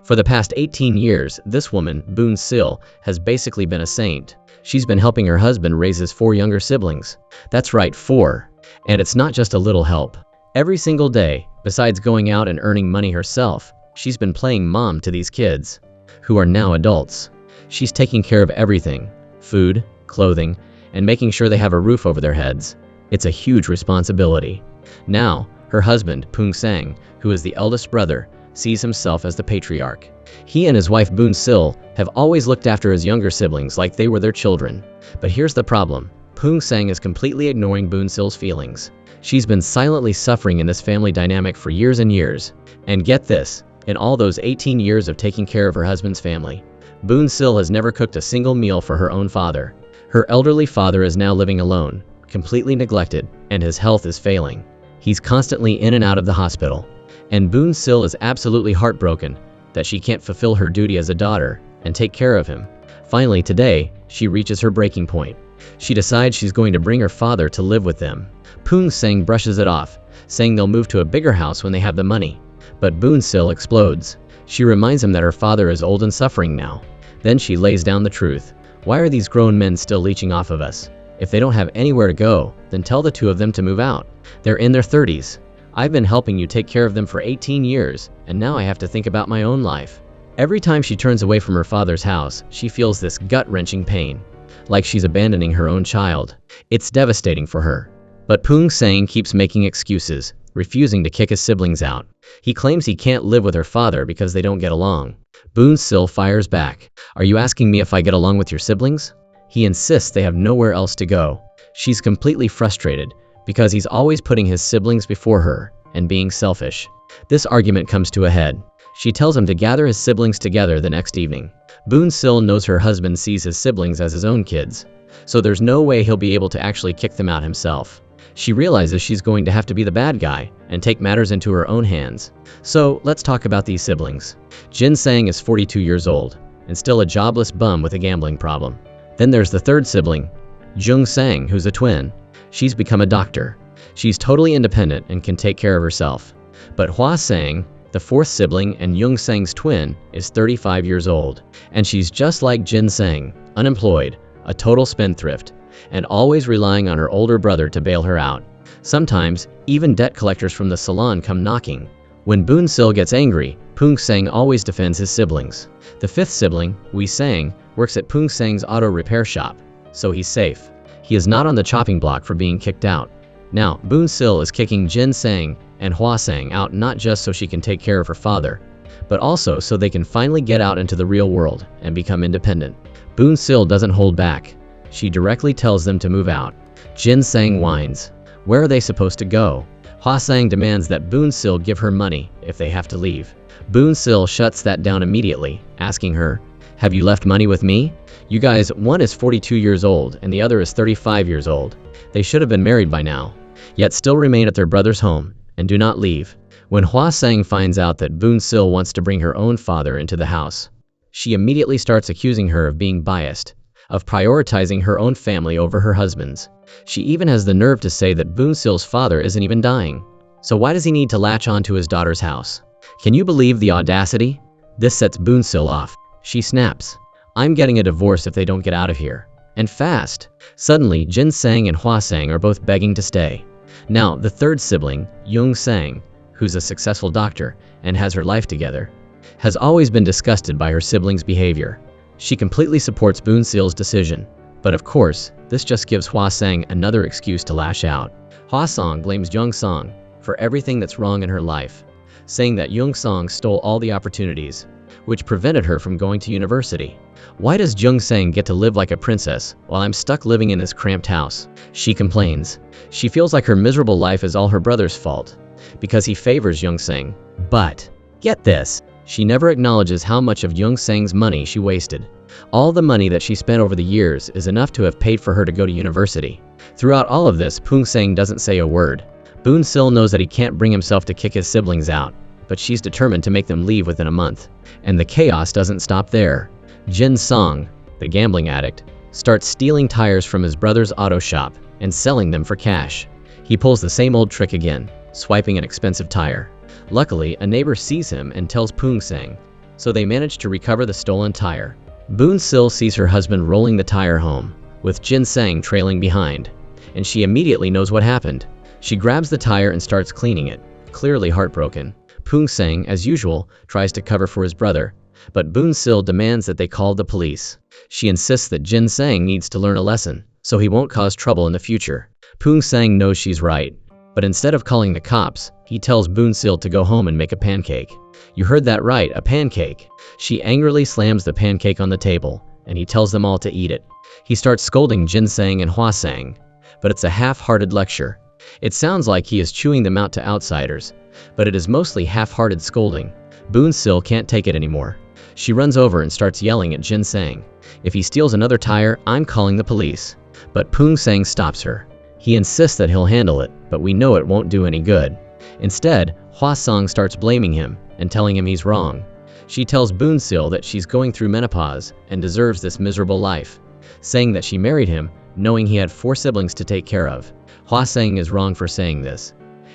For the past 18 years, this woman, Boon Sil, has basically been a saint. She's been helping her husband raise his 4 younger siblings. That's right, 4. And it's not just a little help. Every single day, besides going out and earning money herself, she's been playing mom to these kids, who are now adults. She's taking care of everything: food, clothing, and making sure they have a roof over their heads. It's a huge responsibility. Now, her husband, Poong Sang, who is the eldest brother, sees himself as the patriarch. He and his wife Boon Sil have always looked after his younger siblings like they were their children. But here's the problem. Poong Sang is completely ignoring Boon Sil's feelings. She's been silently suffering in this family dynamic for years and years. And get this, in all those 18 years of taking care of her husband's family, Boon Sil has never cooked a single meal for her own father. Her elderly father is now living alone, completely neglected, and his health is failing. He's constantly in and out of the hospital. And Boon Sil is absolutely heartbroken that she can't fulfill her duty as a daughter and take care of him. Finally today, she reaches her breaking point. She decides she's going to bring her father to live with them. Poong Sang brushes it off, saying they'll move to a bigger house when they have the money. But Boon Sil explodes. She reminds him that her father is old and suffering now. Then she lays down the truth. Why are these grown men still leeching off of us? If they don't have anywhere to go, then tell the 2 of them to move out. They're in their 30s. I've been helping you take care of them for 18 years, and now I have to think about my own life. Every time she turns away from her father's house, she feels this gut-wrenching pain, like she's abandoning her own child. It's devastating for her. But Poong Sang keeps making excuses, refusing to kick his siblings out. He claims he can't live with her father because they don't get along. Boon Sil fires back. Are you asking me if I get along with your siblings? He insists they have nowhere else to go. She's completely frustrated because he's always putting his siblings before her and being selfish. This argument comes to a head. She tells him to gather his siblings together the next evening. Boon Sil knows her husband sees his siblings as his own kids, so there's no way he'll be able to actually kick them out himself. She realizes she's going to have to be the bad guy and take matters into her own hands. So let's talk about these siblings. Jin Sang is 42 years old and still a jobless bum with a gambling problem. Then there's the third sibling, Jung Sang, who's a twin. She's become a doctor. She's totally independent and can take care of herself. But Hwa Sang, the fourth sibling and Jung Sang's twin, is 35 years old, and she's just like Jin Sang, unemployed, a total spendthrift, and always relying on her older brother to bail her out. Sometimes, even debt collectors from the salon come knocking. When Boon Sil gets angry, Poong Sang always defends his siblings. The fifth sibling, Wee Sang, works at Poong Sang's auto repair shop, so he's safe. He is not on the chopping block for being kicked out. Now, Boon Sil is kicking Jin Sang and Hwa Sang out not just so she can take care of her father, but also so they can finally get out into the real world and become independent. Boon Sil doesn't hold back. She directly tells them to move out. Jin Sang whines. Where are they supposed to go? Hwa Sang demands that Boon Sil give her money if they have to leave. Boon Sil shuts that down immediately, asking her, "Have you left money with me? You guys, one is 42 years old and the other is 35 years old. They should have been married by now, yet still remain at their brother's home and do not leave." When Hwa Sang finds out that Boon Sil wants to bring her own father into the house, she immediately starts accusing her of being biased, of prioritizing her own family over her husband's. She even has the nerve to say that Boon Sil's father isn't even dying. So why does he need to latch on to his daughter's house? Can you believe the audacity? This sets Boon Sil off. She snaps. "I'm getting a divorce if they don't get out of here. And fast." Suddenly, Jin Sang and Hwa Sang are both begging to stay. Now, the third sibling, Jung Sang, who's a successful doctor and has her life together, has always been disgusted by her siblings' behavior. She completely supports Boon Sil's decision. But of course, this just gives Hwa Sang another excuse to lash out. Hwa Sang blames Jung Sang for everything that's wrong in her life, saying that Jung Sang stole all the opportunities, which prevented her from going to university. "Why does Jung Sang get to live like a princess while I'm stuck living in this cramped house?" she complains. She feels like her miserable life is all her brother's fault, because he favors Jung Sang. But, get this, she never acknowledges how much of Jung Sang's money she wasted. All the money that she spent over the years is enough to have paid for her to go to university. Throughout all of this, Poong Sang doesn't say a word. Boon Sil knows that he can't bring himself to kick his siblings out, but she's determined to make them leave within a month. And the chaos doesn't stop there. Jin Sang, the gambling addict, starts stealing tires from his brother's auto shop and selling them for cash. He pulls the same old trick again, swiping an expensive tire. Luckily, a neighbor sees him and tells Poong Sang, so they manage to recover the stolen tire. Boon-sil sees her husband rolling the tire home, with Jin-sang trailing behind, and she immediately knows what happened. She grabs the tire and starts cleaning it, clearly heartbroken. Poon-sang, as usual, tries to cover for his brother, but Boon-sil demands that they call the police. She insists that Jin-sang needs to learn a lesson, so he won't cause trouble in the future. Poon-sang knows she's right, but instead of calling the cops, he tells Boon-sil to go home and make a pancake. You heard that right, a pancake. She angrily slams the pancake on the table, and he tells them all to eat it. He starts scolding Jin-sang and Hwa-sang, but it's a half-hearted lecture. It sounds like he is chewing them out to outsiders, but it is mostly half-hearted scolding. Boon-sil can't take it anymore. She runs over and starts yelling at Jin-sang. If he steals another tire, I'm calling the police. But Poon-sang stops her. He insists that he'll handle it, but we know it won't do any good. Instead, Hwa-sang starts blaming him and telling him he's wrong. She tells Boon-sil that she's going through menopause and deserves this miserable life, saying that she married him knowing he had 4 siblings to take care of. Hwa-sang is wrong for saying this,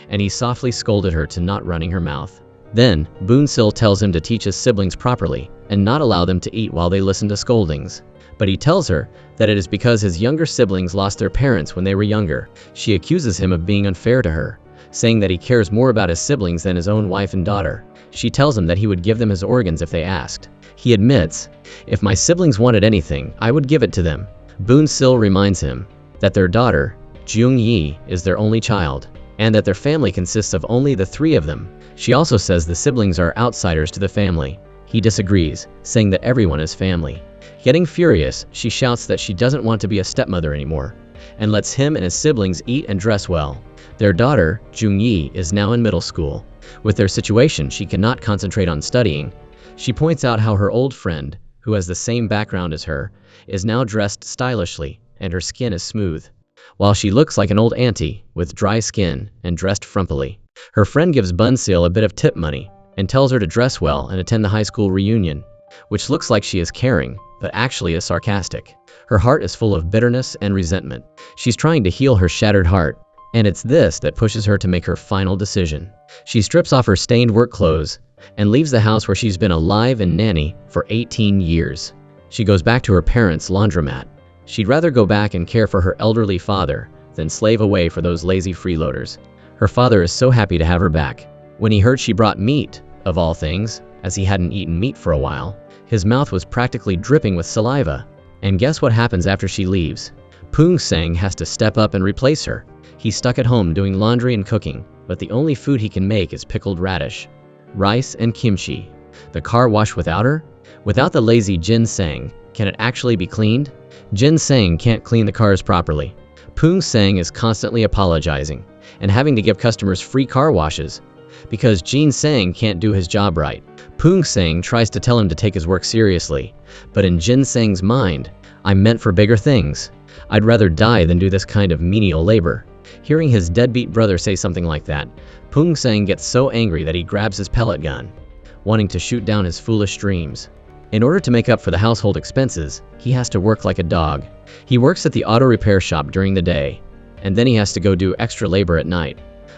and he softly scolded her to not running her mouth. Then, Boon-sil tells him to teach his siblings properly and not allow them to eat while they listen to scoldings. But he tells her that it is because his younger siblings lost their parents when they were younger. She accuses him of being unfair to her, saying that he cares more about his siblings than his own wife and daughter. She tells him that he would give them his organs if they asked. He admits, "If my siblings wanted anything, I would give it to them." Boon-sil reminds him that their daughter, Jung-yi, is their only child, and that their family consists of only the 3 of them. She also says the siblings are outsiders to the family. He disagrees, saying that everyone is family. Getting furious, she shouts that she doesn't want to be a stepmother anymore, and lets him and his siblings eat and dress well. Their daughter, Jung-yi, is now in middle school. With their situation, she cannot concentrate on studying. She points out how her old friend, who has the same background as her, is now dressed stylishly, and her skin is smooth, while she looks like an old auntie, with dry skin and dressed frumpily. Her friend gives Boon-sil a bit of tip money, and tells her to dress well and attend the high school reunion, which looks like she is caring, but actually is sarcastic. Her heart is full of bitterness and resentment. She's trying to heal her shattered heart, and it's this that pushes her to make her final decision. She strips off her stained work clothes and leaves the house where she's been a live-in nanny for 18 years. She goes back to her parents' laundromat. She'd rather go back and care for her elderly father than slave away for those lazy freeloaders. Her father is so happy to have her back. When he heard she brought meat, of all things, as he hadn't eaten meat for a while, his mouth was practically dripping with saliva. And guess what happens after she leaves? Poon-sang has to step up and replace her. He's stuck at home doing laundry and cooking, but the only food he can make is pickled radish, rice, and kimchi. The car wash without her? Without the lazy Jin-sang, can it actually be cleaned? Jin-sang can't clean the cars properly. Poon-sang is constantly apologizing and having to give customers free car washes because Jin-sang can't do his job right. Poon-sang tries to tell him to take his work seriously, but in Jin-sang's mind, I'm meant for bigger things. I'd rather die than do this kind of menial labor. Hearing his deadbeat brother say something like that, Poon-sang gets so angry that he grabs his pellet gun, wanting to shoot down his foolish dreams. In order to make up for the household expenses, he has to work like a dog. He works at the auto repair shop during the day, and then he has to go do extra labor at night,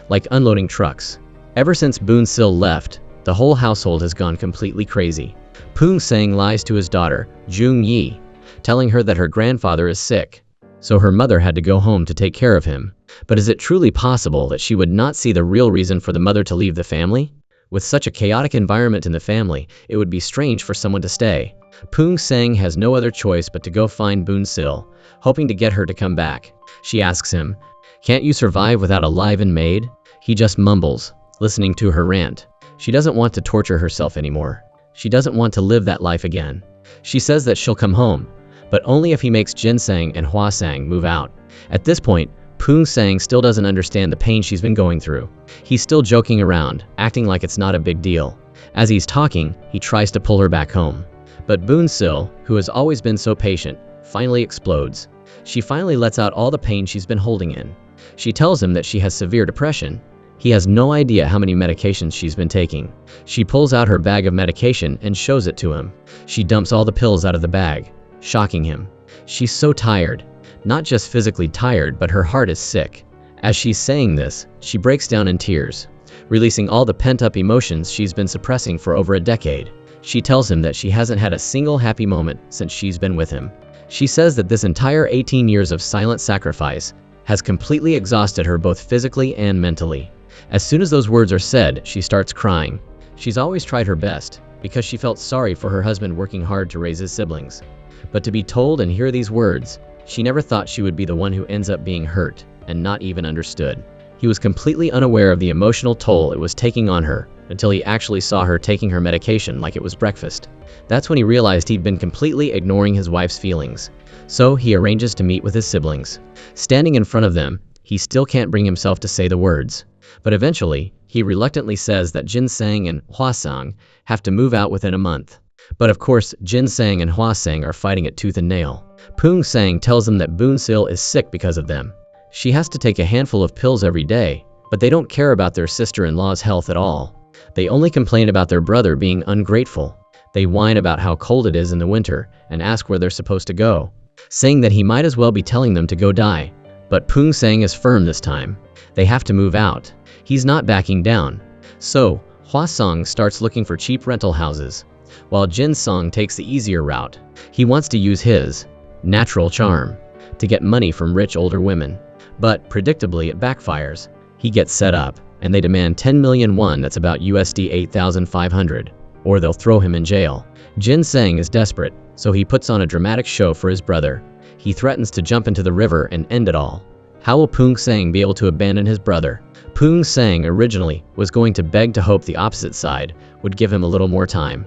like unloading trucks. Ever since Boon-sil left, the whole household has gone completely crazy. Poon-sang lies to his daughter, Jung-yi, telling her that her grandfather is sick, so her mother had to go home to take care of him. But is it truly possible that she would not see the real reason for the mother to leave the family? With such a chaotic environment in the family, it would be strange for someone to stay. Poon-sang has no other choice but to go find Boon-sil, hoping to get her to come back. She asks him, "Can't you survive without a live-in maid?" He just mumbles, listening to her rant. She doesn't want to torture herself anymore. She doesn't want to live that life again. She says that she'll come home, but only if he makes Jin-sang and Hwa-sang move out. At this point, Poon-sang still doesn't understand the pain she's been going through. He's still joking around, acting like it's not a big deal. As he's talking, he tries to pull her back home. But Boon-sil, who has always been so patient, finally explodes. She finally lets out all the pain she's been holding in. She tells him that she has severe depression. He has no idea how many medications she's been taking. She pulls out her bag of medication and shows it to him. She dumps all the pills out of the bag, shocking him. She's so tired. Not just physically tired, but her heart is sick. As she's saying this, she breaks down in tears, releasing all the pent-up emotions she's been suppressing for over a decade. She tells him that she hasn't had a single happy moment since she's been with him. She says that this entire 18 years of silent sacrifice has completely exhausted her both physically and mentally. As soon as those words are said, she starts crying. She's always tried her best, because she felt sorry for her husband working hard to raise his siblings. But to be told and hear these words, she never thought she would be the one who ends up being hurt and not even understood. He was completely unaware of the emotional toll it was taking on her until he actually saw her taking her medication like it was breakfast. That's when he realized he'd been completely ignoring his wife's feelings. So he arranges to meet with his siblings. Standing in front of them, he still can't bring himself to say the words. But eventually, he reluctantly says that Jin-sang and Hwa-sang have to move out within a month. But of course, Jin-sang and Hwa-sang are fighting it tooth and nail. Poong-sang tells them that Boon-sil is sick because of them. She has to take a handful of pills every day, but they don't care about their sister-in-law's health at all. They only complain about their brother being ungrateful. They whine about how cold it is in the winter and ask where they're supposed to go, saying that he might as well be telling them to go die. But Poong-sang is firm this time. They have to move out. He's not backing down. So, Hwa-sang starts looking for cheap rental houses, while Jin-sang takes the easier route. He wants to use his natural charm to get money from rich older women. But, predictably, it backfires. He gets set up, and they demand 10 million won, that's about USD 8,500, or they'll throw him in jail. Jin-sang is desperate, so he puts on a dramatic show for his brother. He threatens to jump into the river and end it all. How will Poong-sang be able to abandon his brother? Poong-sang originally was going to beg to hope the opposite side would give him a little more time.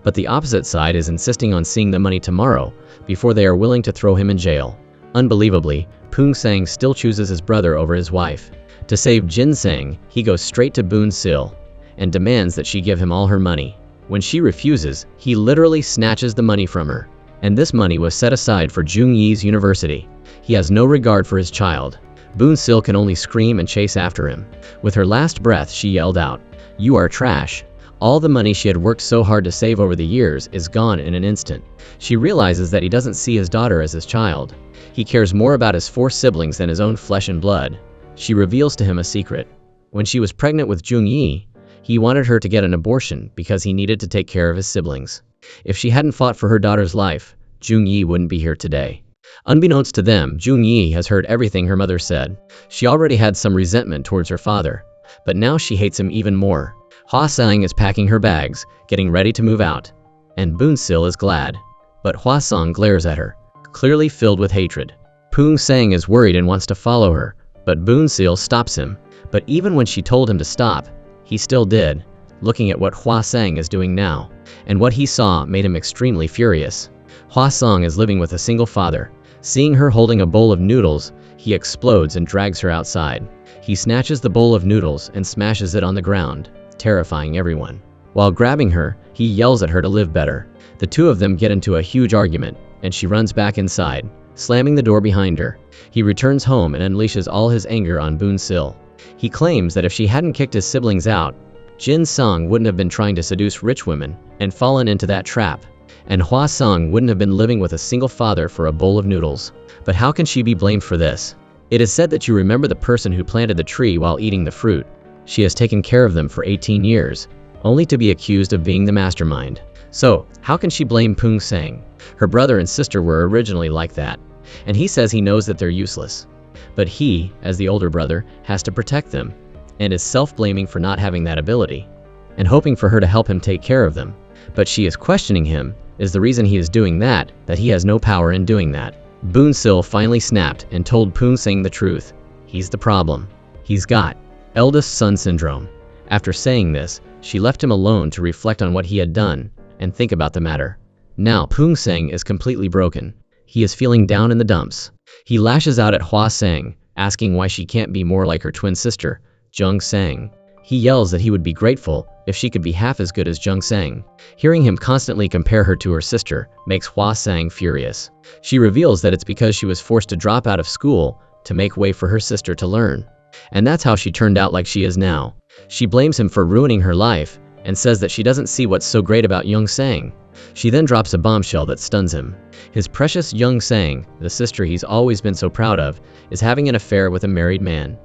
But the opposite side is insisting on seeing the money tomorrow before they are willing to throw him in jail. Unbelievably, Poong-sang still chooses his brother over his wife. To save Jin-sang, he goes straight to Boon-sil and demands that she give him all her money. When she refuses, he literally snatches the money from her. And this money was set aside for Jung-yi's university. He has no regard for his child. Boon-sil can only scream and chase after him. With her last breath, she yelled out, "You are trash." All the money she had worked so hard to save over the years is gone in an instant. She realizes that he doesn't see his daughter as his child. He cares more about his 4 siblings than his own flesh and blood. She reveals to him a secret. When she was pregnant with Jung-yi, he wanted her to get an abortion because he needed to take care of his siblings. If she hadn't fought for her daughter's life, Jung-yi wouldn't be here today. Unbeknownst to them, Jung-yi has heard everything her mother said. She already had some resentment towards her father, but now she hates him even more. Hwa-sang is packing her bags, getting ready to move out, and Boon-sil is glad. But Hwa-sang glares at her, clearly filled with hatred. Poong-sang is worried and wants to follow her, but Boon-sil stops him. But even when she told him to stop, he still did, looking at what Hwa-sang is doing now, and what he saw made him extremely furious. Hwa-sang is living with a single father. Seeing her holding a bowl of noodles, he explodes and drags her outside. He snatches the bowl of noodles and smashes it on the ground, terrifying everyone. While grabbing her, he yells at her to live better. The two of them get into a huge argument, and she runs back inside, slamming the door behind her. He returns home and unleashes all his anger on Boon-sil. He claims that if she hadn't kicked his siblings out, Jin-sang wouldn't have been trying to seduce rich women and fallen into that trap, and Hwa-sang wouldn't have been living with a single father for a bowl of noodles. But how can she be blamed for this? It is said that you remember the person who planted the tree while eating the fruit. She has taken care of them for 18 years, only to be accused of being the mastermind. So, how can she blame Poong-sang? Her brother and sister were originally like that, and he says he knows that they're useless. But he, as the older brother, has to protect them, and is self-blaming for not having that ability, and hoping for her to help him take care of them. But she is questioning him, is the reason he is doing that he has no power in doing that. Boon-sil finally snapped and told Poong-sang the truth. He's the problem. He's got eldest son syndrome. After saying this, she left him alone to reflect on what he had done and think about the matter. Now Poong-sang is completely broken. He is feeling down in the dumps. He lashes out at Hwa-sang, asking why she can't be more like her twin sister, Jung-sang. He yells that he would be grateful if she could be half as good as Jung-sang. Hearing him constantly compare her to her sister makes Hwa-sang furious. She reveals that it's because she was forced to drop out of school to make way for her sister to learn. And that's how she turned out like she is now. She blames him for ruining her life and says that she doesn't see what's so great about Jung-sang. She then drops a bombshell that stuns him. His precious Jung-sang, the sister he's always been so proud of, is having an affair with a married man.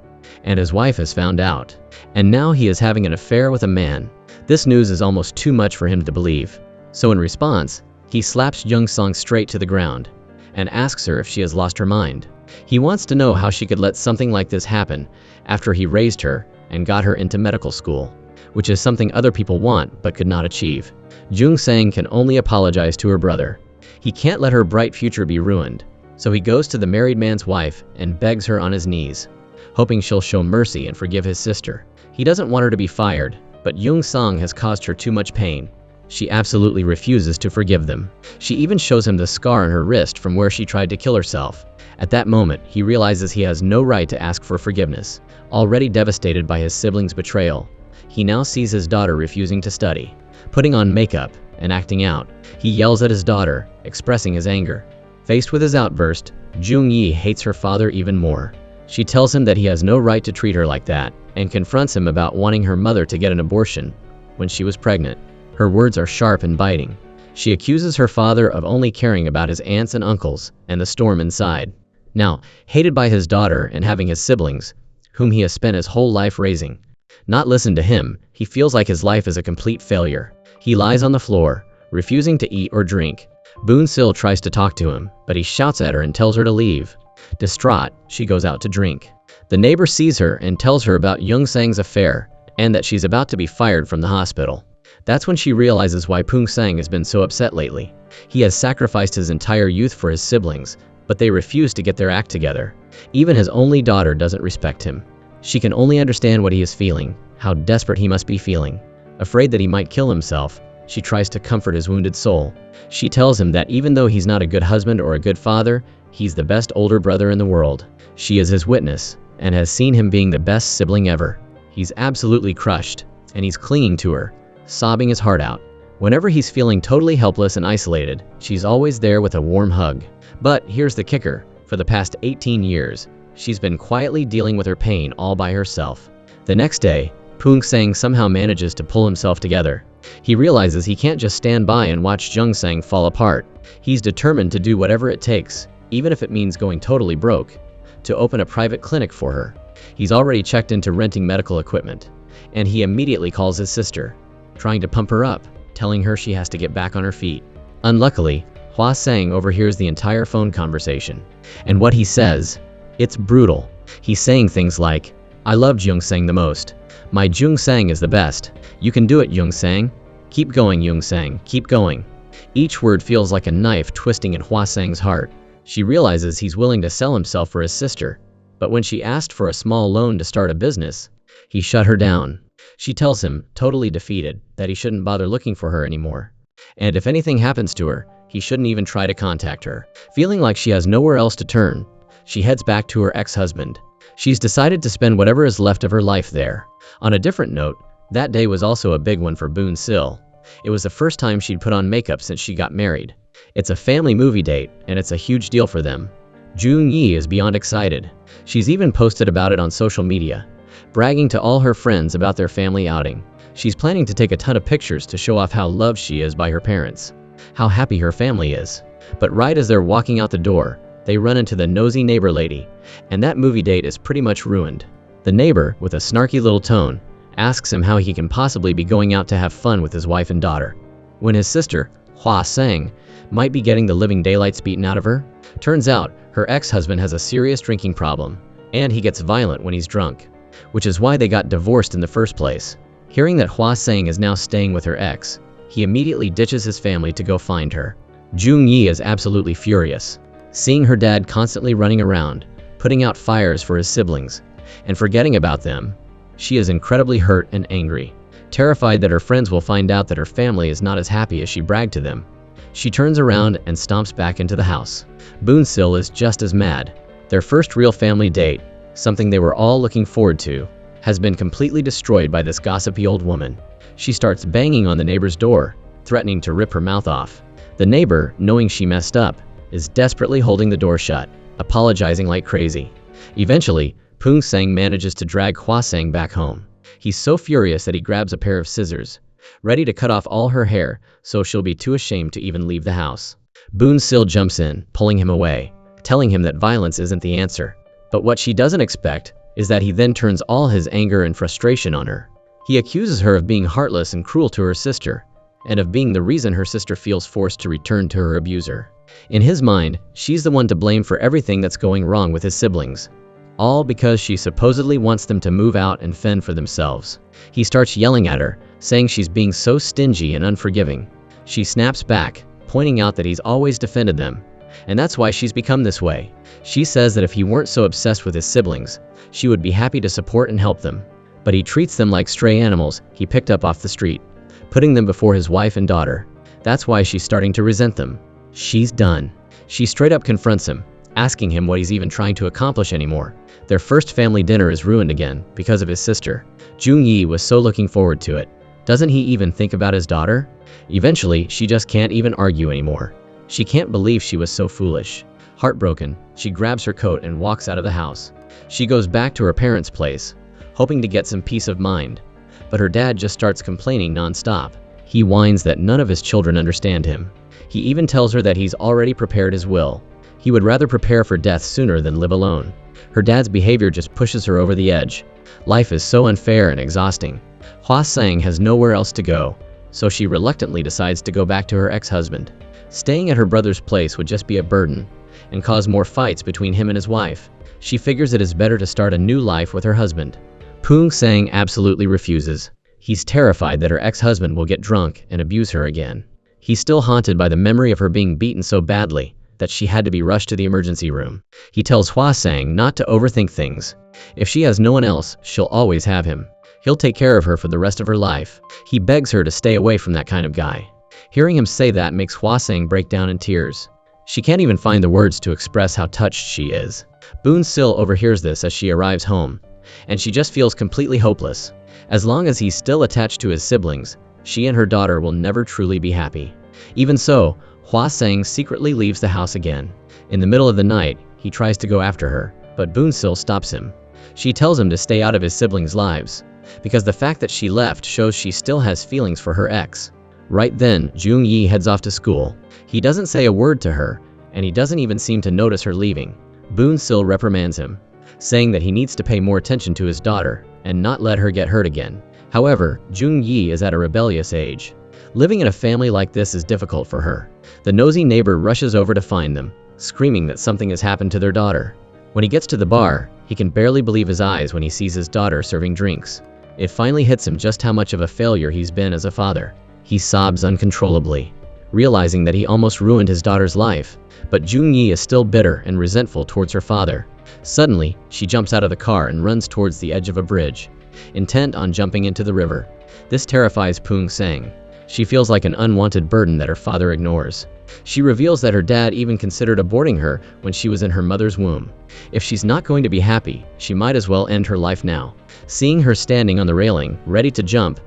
And his wife has found out. And now he is having an affair with a man. This news is almost too much for him to believe. So in response, he slaps Jung Song straight to the ground and asks her if she has lost her mind. He wants to know how she could let something like this happen after he raised her and got her into medical school, which is something other people want but could not achieve. Jung Sang can only apologize to her brother. He can't let her bright future be ruined, so he goes to the married man's wife and begs her on his knees, hoping she'll show mercy and forgive his sister. He doesn't want her to be fired, but Jung Sang has caused her too much pain. She absolutely refuses to forgive them. She even shows him the scar on her wrist from where she tried to kill herself. At that moment, he realizes he has no right to ask for forgiveness. Already devastated by his siblings' betrayal, he now sees his daughter refusing to study, putting on makeup, and acting out. He yells at his daughter, expressing his anger. Faced with his outburst, Jung Yi hates her father even more. She tells him that he has no right to treat her like that, and confronts him about wanting her mother to get an abortion when she was pregnant. Her words are sharp and biting. She accuses her father of only caring about his aunts and uncles and the storm inside. Now, hated by his daughter and having his siblings, whom he has spent his whole life raising, not listen to him, he feels like his life is a complete failure. He lies on the floor, refusing to eat or drink. Boon Sil tries to talk to him, but he shouts at her and tells her to leave. Distraught, she goes out to drink. The neighbor sees her and tells her about Jung Sang's affair and that she's about to be fired from the hospital. That's when she realizes why Poong Sang has been so upset lately. He has sacrificed his entire youth for his siblings, but they refuse to get their act together. Even his only daughter doesn't respect him. She can only understand what he is feeling, how desperate he must be feeling. Afraid that he might kill himself, she tries to comfort his wounded soul. She tells him that even though he's not a good husband or a good father, he's the best older brother in the world. She is his witness, and has seen him being the best sibling ever. He's absolutely crushed, and he's clinging to her, sobbing his heart out. Whenever he's feeling totally helpless and isolated, she's always there with a warm hug. But here's the kicker. For the past 18 years, she's been quietly dealing with her pain all by herself. The next day, Poong Sang somehow manages to pull himself together. He realizes he can't just stand by and watch Jung Sang fall apart. He's determined to do whatever it takes, even if it means going totally broke, to open a private clinic for her. He's already checked into renting medical equipment, and he immediately calls his sister, trying to pump her up, telling her she has to get back on her feet. Unluckily, Hua Sang overhears the entire phone conversation, and what he says, it's brutal. He's saying things like, "I love Jung Sang the most. My Jung Sang is the best. You can do it, Jung Sang. Keep going, Jung Sang, keep going." Each word feels like a knife twisting in Hua Sang's heart. She realizes he's willing to sell himself for his sister, but when she asked for a small loan to start a business, he shut her down. She tells him, totally defeated, that he shouldn't bother looking for her anymore, and if anything happens to her, he shouldn't even try to contact her. Feeling like she has nowhere else to turn, she heads back to her ex-husband. She's decided to spend whatever is left of her life there. On a different note, that day was also a big one for Boon Sil. It was the first time she'd put on makeup since she got married. It's a family movie date, and it's a huge deal for them. Jung Yi is beyond excited. She's even posted about it on social media, bragging to all her friends about their family outing. She's planning to take a ton of pictures to show off how loved she is by her parents, how happy her family is. But right as they're walking out the door, they run into the nosy neighbor lady, and that movie date is pretty much ruined. The neighbor, with a snarky little tone, asks him how he can possibly be going out to have fun with his wife and daughter, when his sister, Hua Sang, might be getting the living daylights beaten out of her. Turns out, her ex-husband has a serious drinking problem, and he gets violent when he's drunk, which is why they got divorced in the first place. Hearing that Hua Sang is now staying with her ex, he immediately ditches his family to go find her. Jung Yi is absolutely furious, seeing her dad constantly running around, putting out fires for his siblings, and forgetting about them. She is incredibly hurt and angry, terrified that her friends will find out that her family is not as happy as she bragged to them. She turns around and stomps back into the house. Boon Sil is just as mad. Their first real family date, something they were all looking forward to, has been completely destroyed by this gossipy old woman. She starts banging on the neighbor's door, threatening to rip her mouth off. The neighbor, knowing she messed up, is desperately holding the door shut, apologizing like crazy. Eventually, Poong Sang manages to drag Hua Sang back home. He's so furious that he grabs a pair of scissors, ready to cut off all her hair so she'll be too ashamed to even leave the house. Boon Sil jumps in, pulling him away, telling him that violence isn't the answer. But what she doesn't expect is that he then turns all his anger and frustration on her. He accuses her of being heartless and cruel to her sister, and of being the reason her sister feels forced to return to her abuser. In his mind, she's the one to blame for everything that's going wrong with his siblings. All because she supposedly wants them to move out and fend for themselves. He starts yelling at her, saying she's being so stingy and unforgiving. She snaps back, pointing out that he's always defended them, and that's why she's become this way. She says that if he weren't so obsessed with his siblings, she would be happy to support and help them. But he treats them like stray animals he picked up off the street, putting them before his wife and daughter. That's why she's starting to resent them. She's done. She straight up confronts him, asking him what he's even trying to accomplish anymore. Their first family dinner is ruined again because of his sister. Jung-yi was so looking forward to it. Doesn't he even think about his daughter? Eventually, she just can't even argue anymore. She can't believe she was so foolish. Heartbroken, she grabs her coat and walks out of the house. She goes back to her parents' place, hoping to get some peace of mind. But her dad just starts complaining non-stop. He whines that none of his children understand him. He even tells her that he's already prepared his will. He would rather prepare for death sooner than live alone. Her dad's behavior just pushes her over the edge. Life is so unfair and exhausting. Hwa Sang has nowhere else to go, so she reluctantly decides to go back to her ex-husband. Staying at her brother's place would just be a burden and cause more fights between him and his wife. She figures it is better to start a new life with her husband. Poong Sang absolutely refuses. He's terrified that her ex-husband will get drunk and abuse her again. He's still haunted by the memory of her being beaten so badly that she had to be rushed to the emergency room. He tells Hwa Sang not to overthink things. If she has no one else, she'll always have him. He'll take care of her for the rest of her life. He begs her to stay away from that kind of guy. Hearing him say that makes Hwa Sang break down in tears. She can't even find the words to express how touched she is. Boon Sil overhears this as she arrives home, and she just feels completely hopeless. As long as he's still attached to his siblings, she and her daughter will never truly be happy. Even so, Hwa Sang secretly leaves the house again. In the middle of the night, he tries to go after her, but Boon Sil stops him. She tells him to stay out of his siblings' lives, because the fact that she left shows she still has feelings for her ex. Right then, Jung-yi heads off to school. He doesn't say a word to her, and he doesn't even seem to notice her leaving. Boon Sil reprimands him, saying that he needs to pay more attention to his daughter and not let her get hurt again. However, Jung-yi is at a rebellious age. Living in a family like this is difficult for her. The nosy neighbor rushes over to find them, screaming that something has happened to their daughter. When he gets to the bar, he can barely believe his eyes when he sees his daughter serving drinks. It finally hits him just how much of a failure he's been as a father. He sobs uncontrollably, realizing that he almost ruined his daughter's life. But Jung-yi is still bitter and resentful towards her father. Suddenly, she jumps out of the car and runs towards the edge of a bridge, intent on jumping into the river. This terrifies Poong Sang. She feels like an unwanted burden that her father ignores. She reveals that her dad even considered aborting her when she was in her mother's womb. If she's not going to be happy, she might as well end her life now. Seeing her standing on the railing, ready to jump,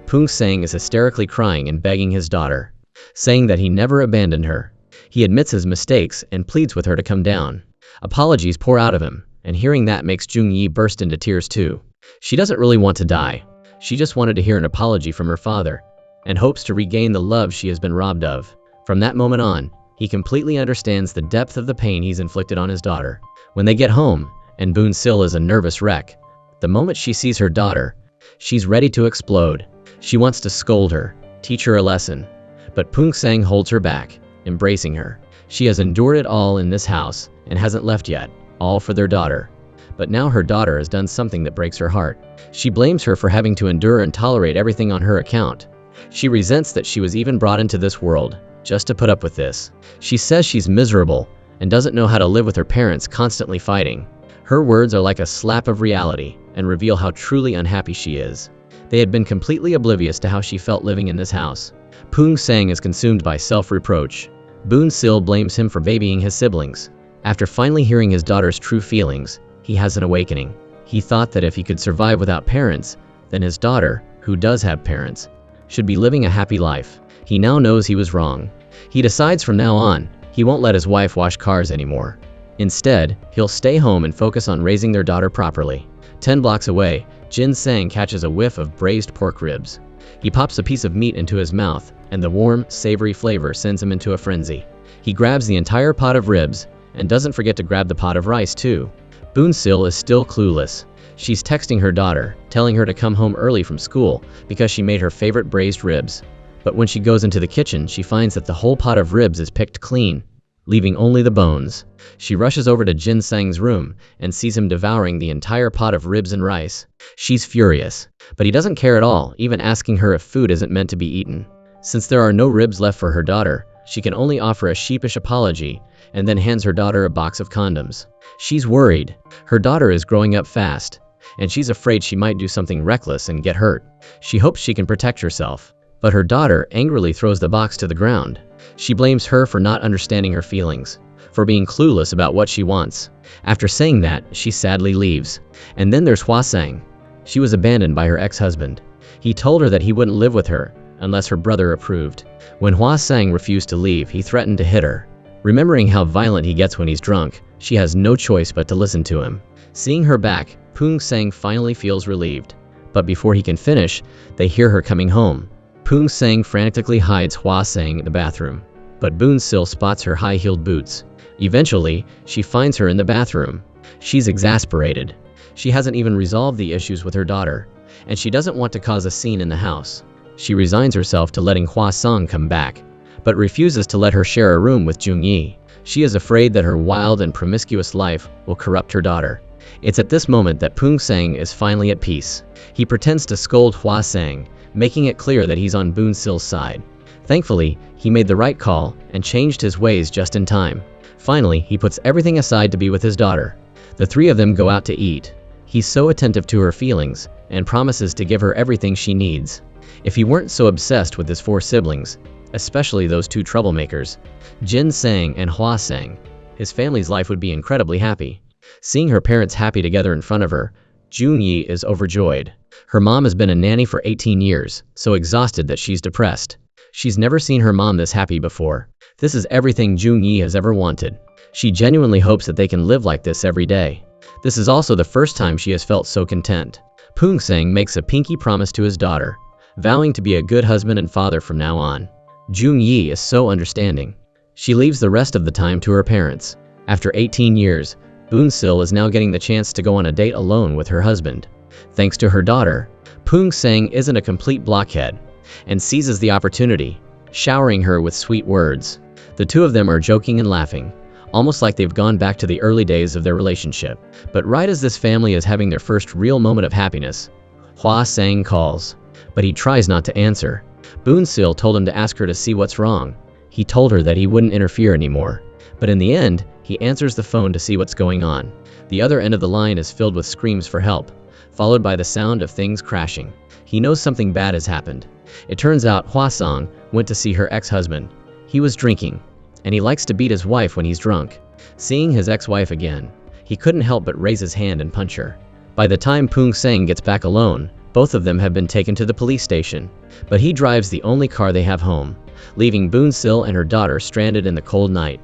Poong Sang is hysterically crying and begging his daughter, saying that he never abandoned her. He admits his mistakes and pleads with her to come down. Apologies pour out of him, and hearing that makes Jung-yi burst into tears too. She doesn't really want to die. She just wanted to hear an apology from her father, and hopes to regain the love she has been robbed of. From that moment on, he completely understands the depth of the pain he's inflicted on his daughter. When they get home, and Boon Sil is a nervous wreck, the moment she sees her daughter, she's ready to explode. She wants to scold her, teach her a lesson, but Poong Sang holds her back, embracing her. She has endured it all in this house and hasn't left yet, all for their daughter. But now her daughter has done something that breaks her heart. She blames her for having to endure and tolerate everything on her account. She resents that she was even brought into this world just to put up with this. She says she's miserable and doesn't know how to live with her parents constantly fighting. Her words are like a slap of reality and reveal how truly unhappy she is. They had been completely oblivious to how she felt living in this house. Poong Sang is consumed by self-reproach. Boon Sil blames him for babying his siblings. After finally hearing his daughter's true feelings, he has an awakening. He thought that if he could survive without parents, then his daughter, who does have parents, should be living a happy life. He now knows he was wrong. He decides from now on, he won't let his wife wash cars anymore. Instead, he'll stay home and focus on raising their daughter properly. 10 blocks away, Jin Sang catches a whiff of braised pork ribs. He pops a piece of meat into his mouth, and the warm, savory flavor sends him into a frenzy. He grabs the entire pot of ribs, and doesn't forget to grab the pot of rice too. Boon Sil is still clueless. She's texting her daughter, telling her to come home early from school because she made her favorite braised ribs. But when she goes into the kitchen, she finds that the whole pot of ribs is picked clean, leaving only the bones. She rushes over to Jin Sang's room and sees him devouring the entire pot of ribs and rice. She's furious, but he doesn't care at all, even asking her if food isn't meant to be eaten. Since there are no ribs left for her daughter, she can only offer a sheepish apology and then hands her daughter a box of condoms. She's worried. Her daughter is growing up fast, and she's afraid she might do something reckless and get hurt. She hopes she can protect herself, but her daughter angrily throws the box to the ground. She blames her for not understanding her feelings, for being clueless about what she wants. After saying that, she sadly leaves. And then there's Hua Sang. She was abandoned by her ex-husband. He told her that he wouldn't live with her unless her brother approved. When Hua Sang refused to leave, he threatened to hit her. Remembering how violent he gets when he's drunk, she has no choice but to listen to him. Seeing her back, Poong Sang finally feels relieved. But before he can finish, they hear her coming home. Poong Sang frantically hides Hua Sang in the bathroom, but Boon Sil spots her high-heeled boots. Eventually, she finds her in the bathroom. She's exasperated. She hasn't even resolved the issues with her daughter, and she doesn't want to cause a scene in the house. She resigns herself to letting Hua Sang come back, but refuses to let her share a room with Jung Yi. She is afraid that her wild and promiscuous life will corrupt her daughter. It's at this moment that Poong Sang is finally at peace. He pretends to scold Hua Sang, making it clear that he's on Boon Sil's side. Thankfully, he made the right call and changed his ways just in time. Finally, he puts everything aside to be with his daughter. The three of them go out to eat. He's so attentive to her feelings and promises to give her everything she needs. If he weren't so obsessed with his four siblings, especially those two troublemakers, Jin Sang and Hua Sang, his family's life would be incredibly happy. Seeing her parents happy together in front of her, Jung Yi is overjoyed. Her mom has been a nanny for 18 years, so exhausted that she's depressed. She's never seen her mom this happy before. This is everything Jung Yi has ever wanted. She genuinely hopes that they can live like this every day. This is also the first time she has felt so content. Poong Sang makes a pinky promise to his daughter, vowing to be a good husband and father from now on. Jung Yi is so understanding. She leaves the rest of the time to her parents. After 18 years, Boon Sil is now getting the chance to go on a date alone with her husband. Thanks to her daughter, Poong Sang isn't a complete blockhead and seizes the opportunity, showering her with sweet words. The two of them are joking and laughing, almost like they've gone back to the early days of their relationship. But right as this family is having their first real moment of happiness, Hua Sang calls, but he tries not to answer. Boon Sil told him to ask her to see what's wrong. He told her that he wouldn't interfere anymore, but in the end, he answers the phone to see what's going on. The other end of the line is filled with screams for help, followed by the sound of things crashing. He knows something bad has happened. It turns out Hua Sang went to see her ex-husband. He was drinking, and he likes to beat his wife when he's drunk. Seeing his ex-wife again, he couldn't help but raise his hand and punch her. By the time Poong Sang gets back alone, both of them have been taken to the police station, but he drives the only car they have home, leaving Boon Sil and her daughter stranded in the cold night,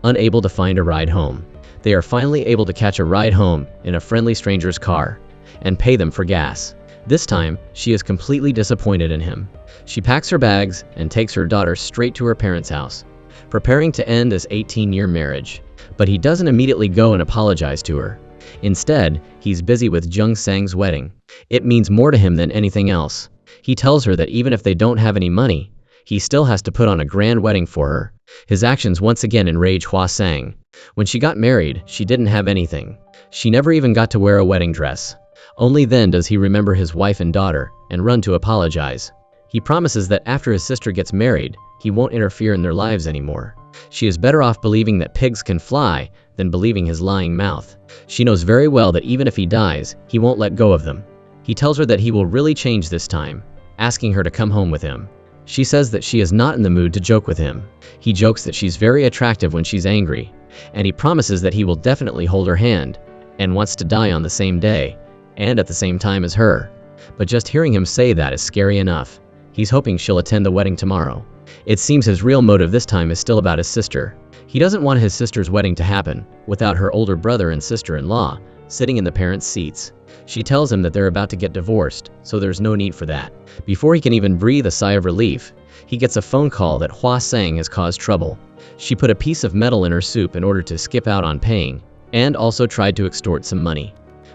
unable to find a ride home. They are finally able to catch a ride home in a friendly stranger's car and pay them for gas. This time, she is completely disappointed in him. She packs her bags and takes her daughter straight to her parents' house, preparing to end this 18-year marriage. But he doesn't immediately go and apologize to her. Instead, he's busy with Jung Sang's wedding. It means more to him than anything else. He tells her that even if they don't have any money, he still has to put on a grand wedding for her. His actions once again enrage Hua Sang. When she got married, she didn't have anything. She never even got to wear a wedding dress. Only then does he remember his wife and daughter and run to apologize. He promises that after his sister gets married, he won't interfere in their lives anymore. She is better off believing that pigs can fly than believing his lying mouth. She knows very well that even if he dies, he won't let go of them. He tells her that he will really change this time, asking her to come home with him. She says that she is not in the mood to joke with him. He jokes that she's very attractive when she's angry, and he promises that he will definitely hold her hand and wants to die on the same day and at the same time as her. But just hearing him say that is scary enough. He's hoping she'll attend the wedding tomorrow. It seems his real motive this time is still about his sister. He doesn't want his sister's wedding to happen without her older brother and sister-in-law sitting in the parents' seats. She tells him that they're about to get divorced, so there's no need for that. Before he can even breathe a sigh of relief, he gets a phone call that Hua Sang has caused trouble. She put a piece of metal in her soup in order to skip out on paying, and also tried to extort some money.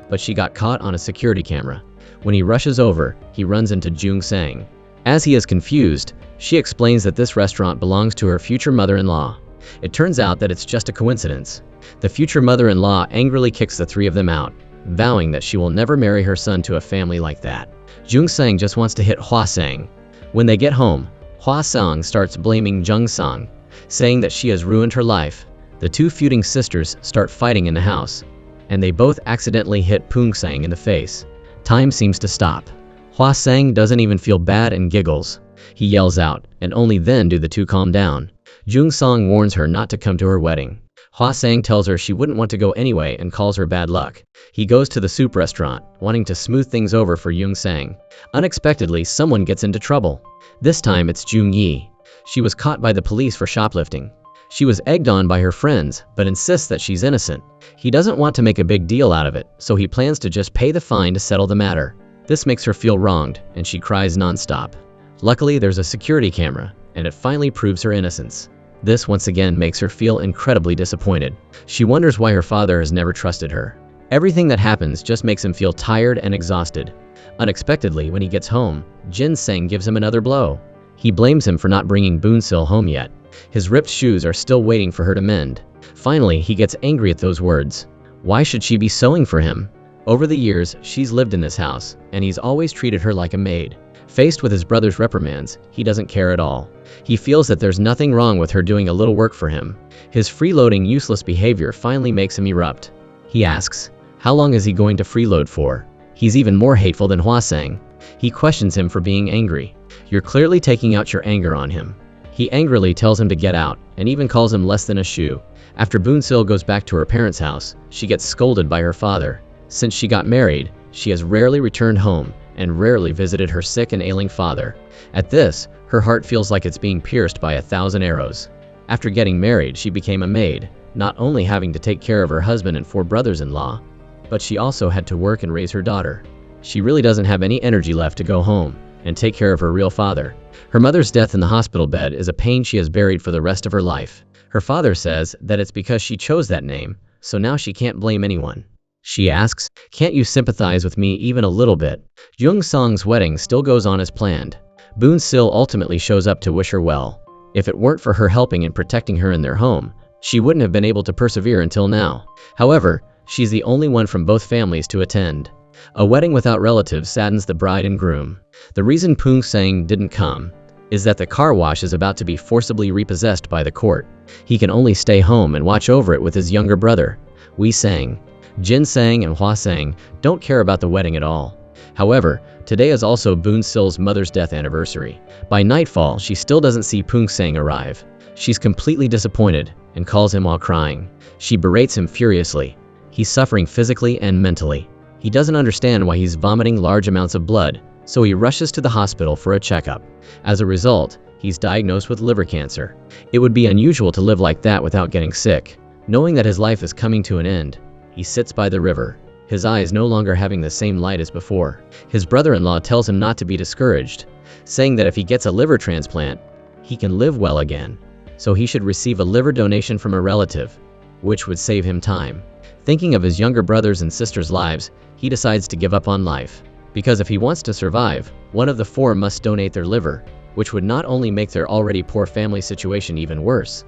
But she got caught on a security camera. When he rushes over, he runs into Jung Sang. As he is confused, She explains that this restaurant belongs to her future mother-in-law. It turns out that it's just a coincidence. The future mother-in-law angrily kicks the three of them out, vowing that she will never marry her son to a family like that. Jung Sang just wants to hit Hua Sang. When they get home, Hua Sang starts blaming Jung Sang, saying that she has ruined her life. The two feuding sisters start fighting in the house, and they both accidentally hit Pung Sang in the face. Time seems to stop. Hua Sang doesn't even feel bad and giggles. He yells out, and only then do the two calm down. Jung Sang warns her not to come to her wedding. Hua Sang tells her she wouldn't want to go anyway and calls her bad luck. He goes to the soup restaurant, wanting to smooth things over for Jung Sang. Unexpectedly, someone gets into trouble. This time it's Jung Yi. She was caught by the police for shoplifting. She was egged on by her friends, but insists that she's innocent. He doesn't want to make a big deal out of it, so he plans to just pay the fine to settle the matter. This makes her feel wronged, and she cries nonstop. Luckily, there's a security camera, and it finally proves her innocence. This once again makes her feel incredibly disappointed. She wonders why her father has never trusted her. Everything that happens just makes him feel tired and exhausted. Unexpectedly, when he gets home, Jin Sang gives him another blow. He blames him for not bringing Boon-sil home yet. His ripped shoes are still waiting for her to mend. Finally, he gets angry at those words. Why should she be sewing for him? Over the years, she's lived in this house, and he's always treated her like a maid. Faced with his brother's reprimands, he doesn't care at all. He feels that there's nothing wrong with her doing a little work for him. His freeloading, useless behavior finally makes him erupt. He asks, how long is he going to freeload for? He's even more hateful than Hua Sang. He questions him for being angry. You're clearly taking out your anger on him. He angrily tells him to get out, and even calls him less than a shoe. After Boon-sil goes back to her parents' house, she gets scolded by her father. Since she got married, she has rarely returned home, and rarely visited her sick and ailing father. At this, her heart feels like it's being pierced by 1,000 arrows. After getting married, she became a maid, not only having to take care of her husband and 4 brothers-in-law, but she also had to work and raise her daughter. She really doesn't have any energy left to go home and take care of her real father. Her mother's death in the hospital bed is a pain she has buried for the rest of her life. Her father says that it's because she chose that name, so now she can't blame anyone. She asks, can't you sympathize with me even a little bit? Jung Sang's wedding still goes on as planned. Boon-sil ultimately shows up to wish her well. If it weren't for her helping and protecting her in their home, she wouldn't have been able to persevere until now. However, she's the only one from both families to attend. A wedding without relatives saddens the bride and groom. The reason Pung Sang didn't come is that the car wash is about to be forcibly repossessed by the court. He can only stay home and watch over it with his younger brother, Wei Sang. Jin Sang and Hua Sang don't care about the wedding at all. However, today is also Boon-sil's mother's death anniversary. By nightfall, she still doesn't see Pung Sang arrive. She's completely disappointed and calls him while crying. She berates him furiously. He's suffering physically and mentally. He doesn't understand why he's vomiting large amounts of blood, so he rushes to the hospital for a checkup. As a result, he's diagnosed with liver cancer. It would be unusual to live like that without getting sick. Knowing that his life is coming to an end, he sits by the river, his eyes no longer having the same light as before. His brother-in-law tells him not to be discouraged, saying that if he gets a liver transplant, he can live well again. So he should receive a liver donation from a relative, which would save him time. Thinking of his younger brothers and sisters' lives, he decides to give up on life. Because if he wants to survive, one of the 4 must donate their liver, which would not only make their already poor family situation even worse,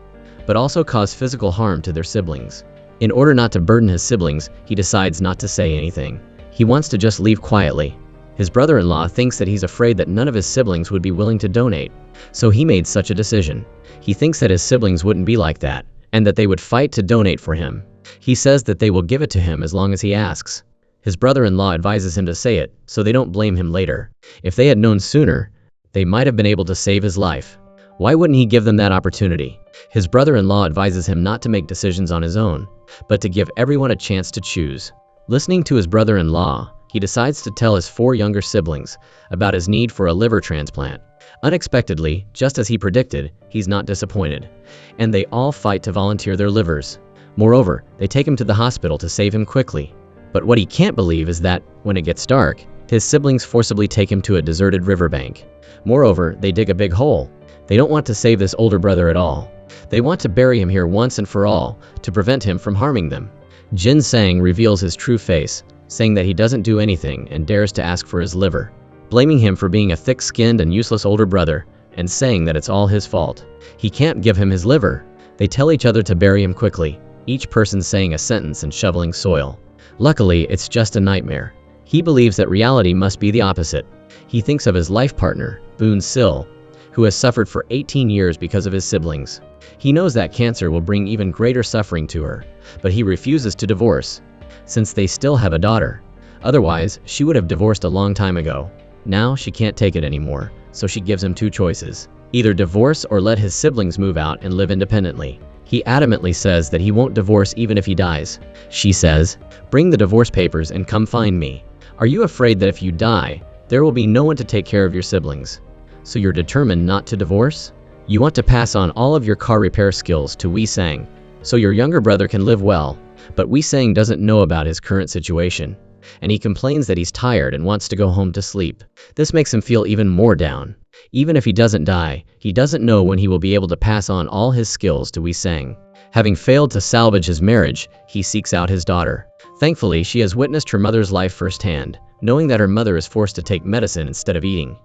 but also cause physical harm to their siblings. In order not to burden his siblings, he decides not to say anything. He wants to just leave quietly. His brother-in-law thinks that he's afraid that none of his siblings would be willing to donate, so he made such a decision. He thinks that his siblings wouldn't be like that, and that they would fight to donate for him. He says that they will give it to him as long as he asks. His brother-in-law advises him to say it, so they don't blame him later. If they had known sooner, they might have been able to save his life. Why wouldn't he give them that opportunity? His brother-in-law advises him not to make decisions on his own, but to give everyone a chance to choose. Listening to his brother-in-law, he decides to tell his 4 younger siblings about his need for a liver transplant. Unexpectedly, just as he predicted, he's not disappointed, and they all fight to volunteer their livers. Moreover, they take him to the hospital to save him quickly. But what he can't believe is that, when it gets dark, his siblings forcibly take him to a deserted riverbank. Moreover, they dig a big hole. They don't want to save this older brother at all. They want to bury him here once and for all, to prevent him from harming them. Jin Sang reveals his true face, saying that he doesn't do anything and dares to ask for his liver. Blaming him for being a thick-skinned and useless older brother, and saying that it's all his fault. He can't give him his liver. They tell each other to bury him quickly, each person saying a sentence and shoveling soil. Luckily, it's just a nightmare. He believes that reality must be the opposite. He thinks of his life partner, Boon Sil, who has suffered for 18 years because of his siblings. He knows that cancer will bring even greater suffering to her, but he refuses to divorce, since they still have a daughter. Otherwise, she would have divorced a long time ago. Now, she can't take it anymore, so she gives him two choices. Either divorce or let his siblings move out and live independently. He adamantly says that he won't divorce even if he dies. She says, "Bring the divorce papers and come find me. Are you afraid that if you die, there will be no one to take care of your siblings? So you're determined not to divorce? You want to pass on all of your car repair skills to Wei Sang, so your younger brother can live well." But Wei Sang doesn't know about his current situation, and he complains that he's tired and wants to go home to sleep. This makes him feel even more down. Even if he doesn't die, he doesn't know when he will be able to pass on all his skills to Wei Sang. Having failed to salvage his marriage, he seeks out his daughter. Thankfully, she has witnessed her mother's life firsthand, knowing that her mother is forced to take medicine instead of eating,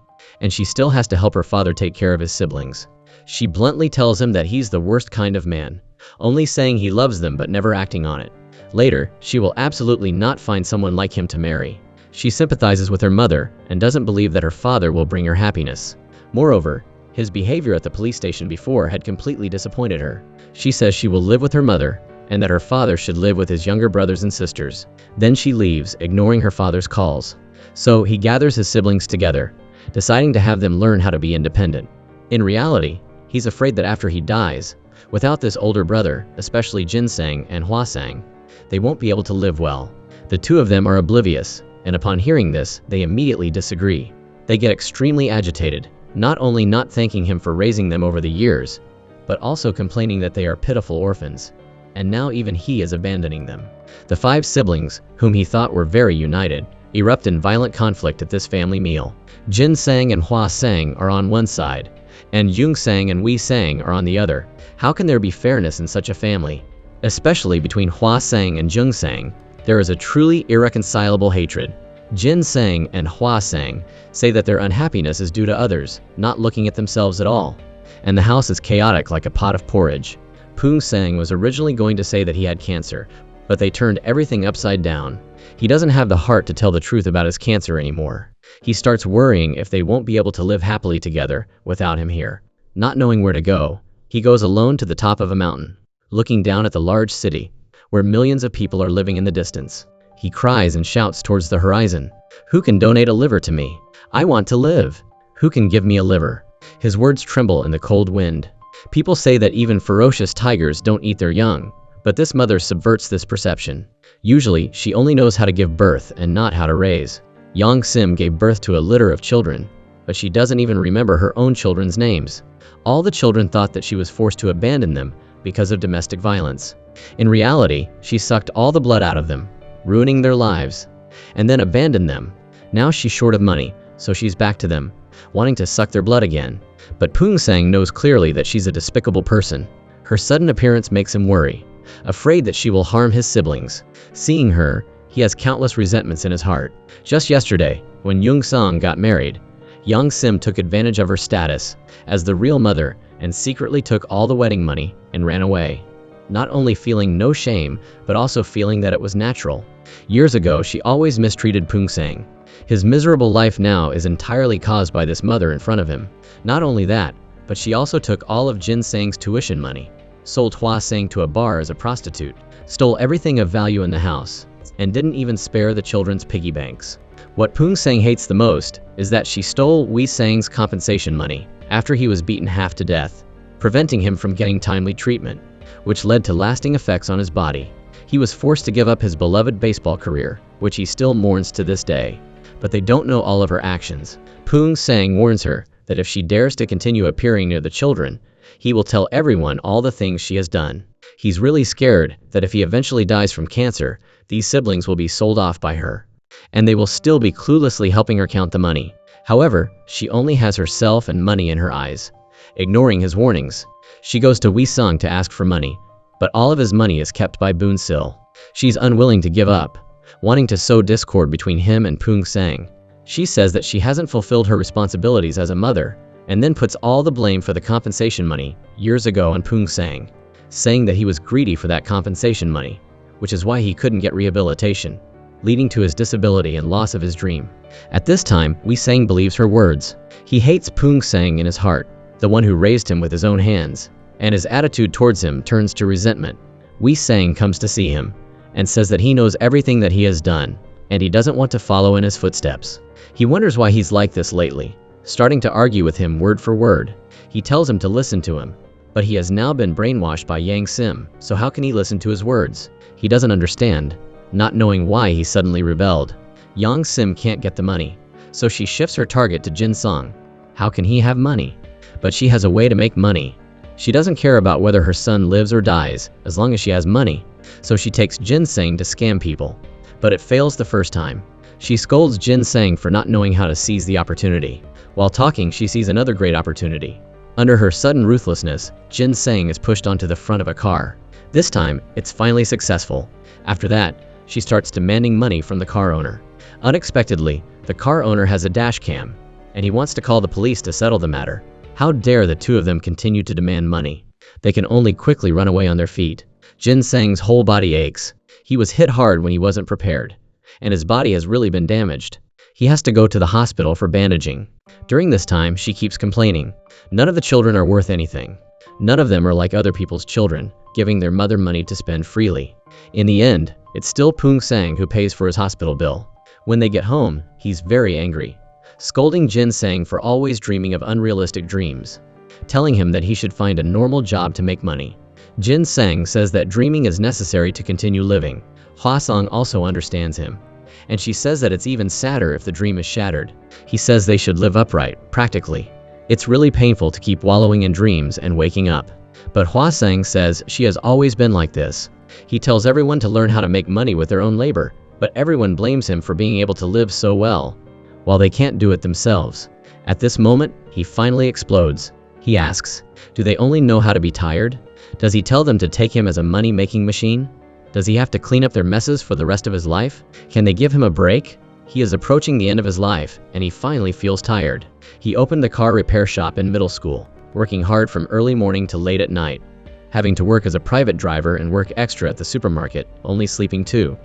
and she still has to help her father take care of his siblings. She bluntly tells him that he's the worst kind of man, only saying he loves them but never acting on it. Later, she will absolutely not find someone like him to marry. She sympathizes with her mother and doesn't believe that her father will bring her happiness. Moreover, his behavior at the police station before had completely disappointed her. She says she will live with her mother and that her father should live with his younger brothers and sisters. Then she leaves, ignoring her father's calls. So he gathers his siblings together, deciding to have them learn how to be independent. In reality, he's afraid that after he dies, without this older brother, especially Jin Sang and Hua Sang, they won't be able to live well. The two of them are oblivious, and upon hearing this, they immediately disagree. They get extremely agitated, not only not thanking him for raising them over the years, but also complaining that they are pitiful orphans, and now even he is abandoning them. The five siblings, whom he thought were very united, erupt in violent conflict at this family meal. Jin Sang and Hua Sang are on one side, and Jung Sang and Wei Sang are on the other. How can there be fairness in such a family? Especially between Hua Sang and Jung Sang, there is a truly irreconcilable hatred. Jin Sang and Hua Sang say that their unhappiness is due to others, not looking at themselves at all. And the house is chaotic like a pot of porridge. Poong Sang was originally going to say that he had cancer, but they turned everything upside down. He doesn't have the heart to tell the truth about his cancer anymore. He starts worrying if they won't be able to live happily together without him here. Not knowing where to go, he goes alone to the top of a mountain, looking down at the large city, where millions of people are living in the distance. He cries and shouts towards the horizon, "Who can donate a liver to me? I want to live. Who can give me a liver?" His words tremble in the cold wind. People say that even ferocious tigers don't eat their young, but this mother subverts this perception. Usually, she only knows how to give birth and not how to raise. Yang Sim gave birth to a litter of children, but she doesn't even remember her own children's names. All the children thought that she was forced to abandon them because of domestic violence. In reality, she sucked all the blood out of them, ruining their lives, and then abandoned them. Now she's short of money, so she's back to them, wanting to suck their blood again. But Poong Sang knows clearly that she's a despicable person. Her sudden appearance makes him worry, afraid that she will harm his siblings. Seeing her, he has countless resentments in his heart. Just yesterday, when Jung Sang got married, Yang Sim took advantage of her status as the real mother and secretly took all the wedding money and ran away. Not only feeling no shame, but also feeling that it was natural. Years ago, she always mistreated Poong Sang. His miserable life now is entirely caused by this mother in front of him. Not only that, but she also took all of Jin Sang's tuition money, sold Hua Sang to a bar as a prostitute, stole everything of value in the house, and didn't even spare the children's piggy banks. What Poong Sang hates the most is that she stole Wei Sang's compensation money after he was beaten half to death, preventing him from getting timely treatment, which led to lasting effects on his body. He was forced to give up his beloved baseball career, which he still mourns to this day. But they don't know all of her actions. Poong Sang warns her that if she dares to continue appearing near the children, he will tell everyone all the things she has done. He's really scared that if he eventually dies from cancer, these siblings will be sold off by her, and they will still be cluelessly helping her count the money. However, she only has herself and money in her eyes. Ignoring his warnings, she goes to Wei Sang to ask for money, but all of his money is kept by Boon Sil. She's unwilling to give up, wanting to sow discord between him and Poong Sang. She says that she hasn't fulfilled her responsibilities as a mother, and then puts all the blame for the compensation money years ago on Pung Sang, saying that he was greedy for that compensation money, which is why he couldn't get rehabilitation, leading to his disability and loss of his dream. At this time, Wei Sang believes her words. He hates Pung Sang in his heart, the one who raised him with his own hands, and his attitude towards him turns to resentment. Wei Sang comes to see him and says that he knows everything that he has done, and he doesn't want to follow in his footsteps. He wonders why he's like this lately, starting to argue with him word for word. He tells him to listen to him, but he has now been brainwashed by Yang Sim, so how can he listen to his words? He doesn't understand, not knowing why he suddenly rebelled. Yang Sim can't get the money, so she shifts her target to Jin Song. How can he have money? But she has a way to make money. She doesn't care about whether her son lives or dies, as long as she has money. So she takes Jin Sang to scam people. But it fails the first time. She scolds Jin Sang for not knowing how to seize the opportunity. While talking, she sees another great opportunity. Under her sudden ruthlessness, Jin Sang is pushed onto the front of a car. This time, it's finally successful. After that, she starts demanding money from the car owner. Unexpectedly, the car owner has a dash cam, and he wants to call the police to settle the matter. How dare the two of them continue to demand money? They can only quickly run away on their feet. Jin Sang's whole body aches. He was hit hard when he wasn't prepared, and his body has really been damaged. He has to go to the hospital for bandaging. During this time, she keeps complaining. None of the children are worth anything. None of them are like other people's children, giving their mother money to spend freely. In the end, it's still Pung Sang who pays for his hospital bill. When they get home, he's very angry, scolding Jin Sang for always dreaming of unrealistic dreams, telling him that he should find a normal job to make money. Jin Sang says that dreaming is necessary to continue living. Hua Song also understands him, and she says that it's even sadder if the dream is shattered. He says they should live upright, practically. It's really painful to keep wallowing in dreams and waking up. But Hua Sang says she has always been like this. He tells everyone to learn how to make money with their own labor, but everyone blames him for being able to live so well, while they can't do it themselves. At this moment, he finally explodes. He asks, do they only know how to be tired? Does he tell them to take him as a money-making machine? Does he have to clean up their messes for the rest of his life? Can they give him a break? He is approaching the end of his life, and he finally feels tired. He opened the car repair shop in middle school, working hard from early morning to late at night, having to work as a private driver and work extra at the supermarket, only sleeping 2-3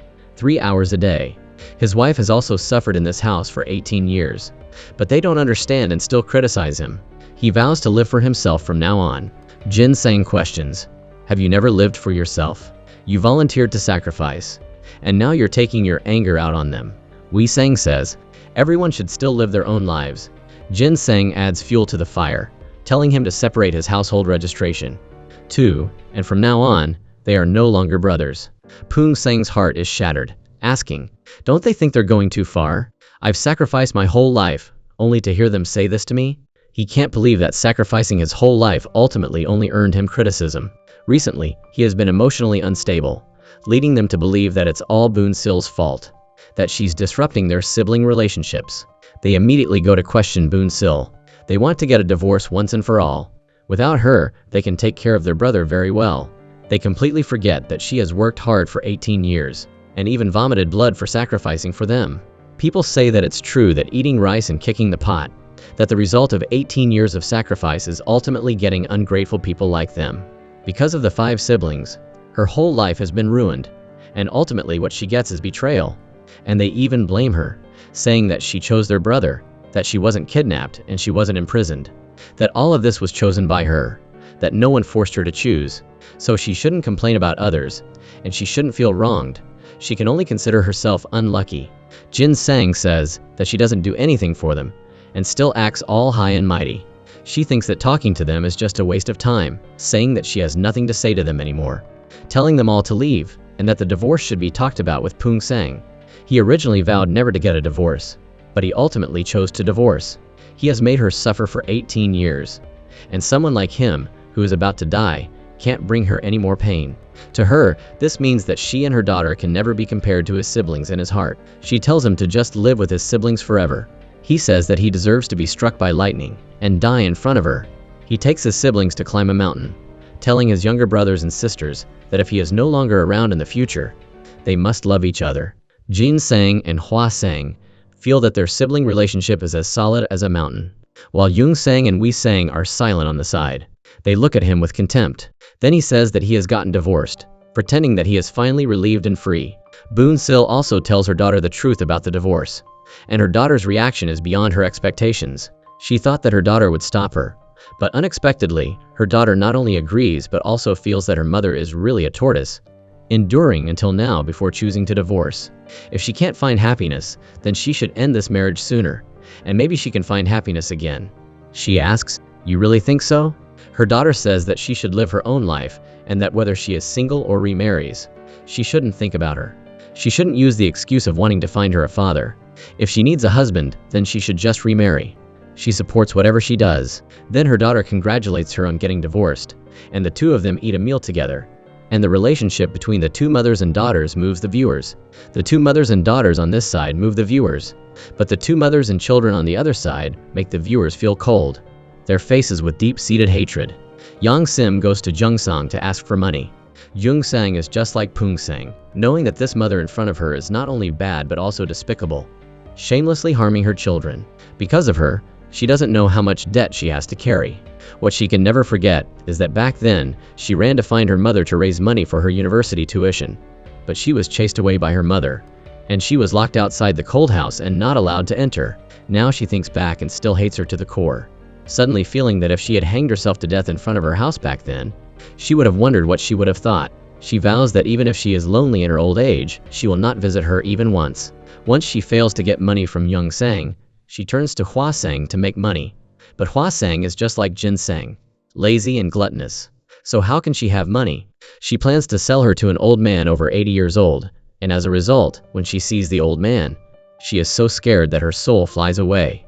hours a day. His wife has also suffered in this house for 18 years, but they don't understand and still criticize him. He vows to live for himself from now on. Jin Sang questions, have you never lived for yourself? You volunteered to sacrifice, and now you're taking your anger out on them. Wei Sang says, everyone should still live their own lives. Jin Sang adds fuel to the fire, telling him to separate his household registration. 2, and from now on, they are no longer brothers. Pung Sang's heart is shattered, asking, don't they think they're going too far? I've sacrificed my whole life, only to hear them say this to me? He can't believe that sacrificing his whole life ultimately only earned him criticism. Recently, he has been emotionally unstable, leading them to believe that it's all Boon Sil's fault, that she's disrupting their sibling relationships. They immediately go to question Boon Sil. They want to get a divorce once and for all. Without her, they can take care of their brother very well. They completely forget that she has worked hard for 18 years, and even vomited blood for sacrificing for them. People say that it's true that eating rice and kicking the pot, that the result of 18 years of sacrifice is ultimately getting ungrateful people like them. Because of the 5 siblings, her whole life has been ruined, and ultimately what she gets is betrayal. And they even blame her, saying that she chose their brother, that she wasn't kidnapped and she wasn't imprisoned, that all of this was chosen by her, that no one forced her to choose, so she shouldn't complain about others, and she shouldn't feel wronged. She can only consider herself unlucky. Jin Sang says that she doesn't do anything for them, and still acts all high and mighty. She thinks that talking to them is just a waste of time, saying that she has nothing to say to them anymore, telling them all to leave, and that the divorce should be talked about with Pung Sang. He originally vowed never to get a divorce, but he ultimately chose to divorce. He has made her suffer for 18 years, and someone like him, who is about to die, can't bring her any more pain. To her, this means that she and her daughter can never be compared to his siblings in his heart. She tells him to just live with his siblings forever. He says that he deserves to be struck by lightning and die in front of her. He takes his siblings to climb a mountain, telling his younger brothers and sisters that if he is no longer around in the future, they must love each other. Jin Sang and Hua Sang feel that their sibling relationship is as solid as a mountain. While Jung Sang and Wei Sang are silent on the side. They look at him with contempt. Then he says that he has gotten divorced, pretending that he is finally relieved and free. Boon Sil also tells her daughter the truth about the divorce. And her daughter's reaction is beyond her expectations. She thought that her daughter would stop her. But unexpectedly, her daughter not only agrees but also feels that her mother is really a tortoise, enduring until now before choosing to divorce. If she can't find happiness, then she should end this marriage sooner, and maybe she can find happiness again. She asks, "You really think so?" Her daughter says that she should live her own life, and that whether she is single or remarries, she shouldn't think about her. She shouldn't use the excuse of wanting to find her a father. If she needs a husband, then she should just remarry. She supports whatever she does. Then her daughter congratulates her on getting divorced, and the two of them eat a meal together. And the relationship between the two mothers and daughters moves the viewers. The two mothers and daughters on this side move the viewers, but the two mothers and children on the other side make the viewers feel cold, their faces with deep-seated hatred. Yang Sim goes to Jung Sang to ask for money. Jung Sang is just like Poong Sang, knowing that this mother in front of her is not only bad but also despicable, shamelessly harming her children. Because of her, she doesn't know how much debt she has to carry. What she can never forget is that back then, she ran to find her mother to raise money for her university tuition. But she was chased away by her mother, and she was locked outside the cold house and not allowed to enter. Now she thinks back and still hates her to the core, suddenly feeling that if she had hanged herself to death in front of her house back then, she would have wondered what she would have thought. She vows that even if she is lonely in her old age, she will not visit her even once. Once she fails to get money from Jung Sang, she turns to Hua Sang to make money. But Hua Sang is just like Jin Sang, lazy and gluttonous. So how can she have money? She plans to sell her to an old man over 80 years old, and as a result, when she sees the old man, she is so scared that her soul flies away,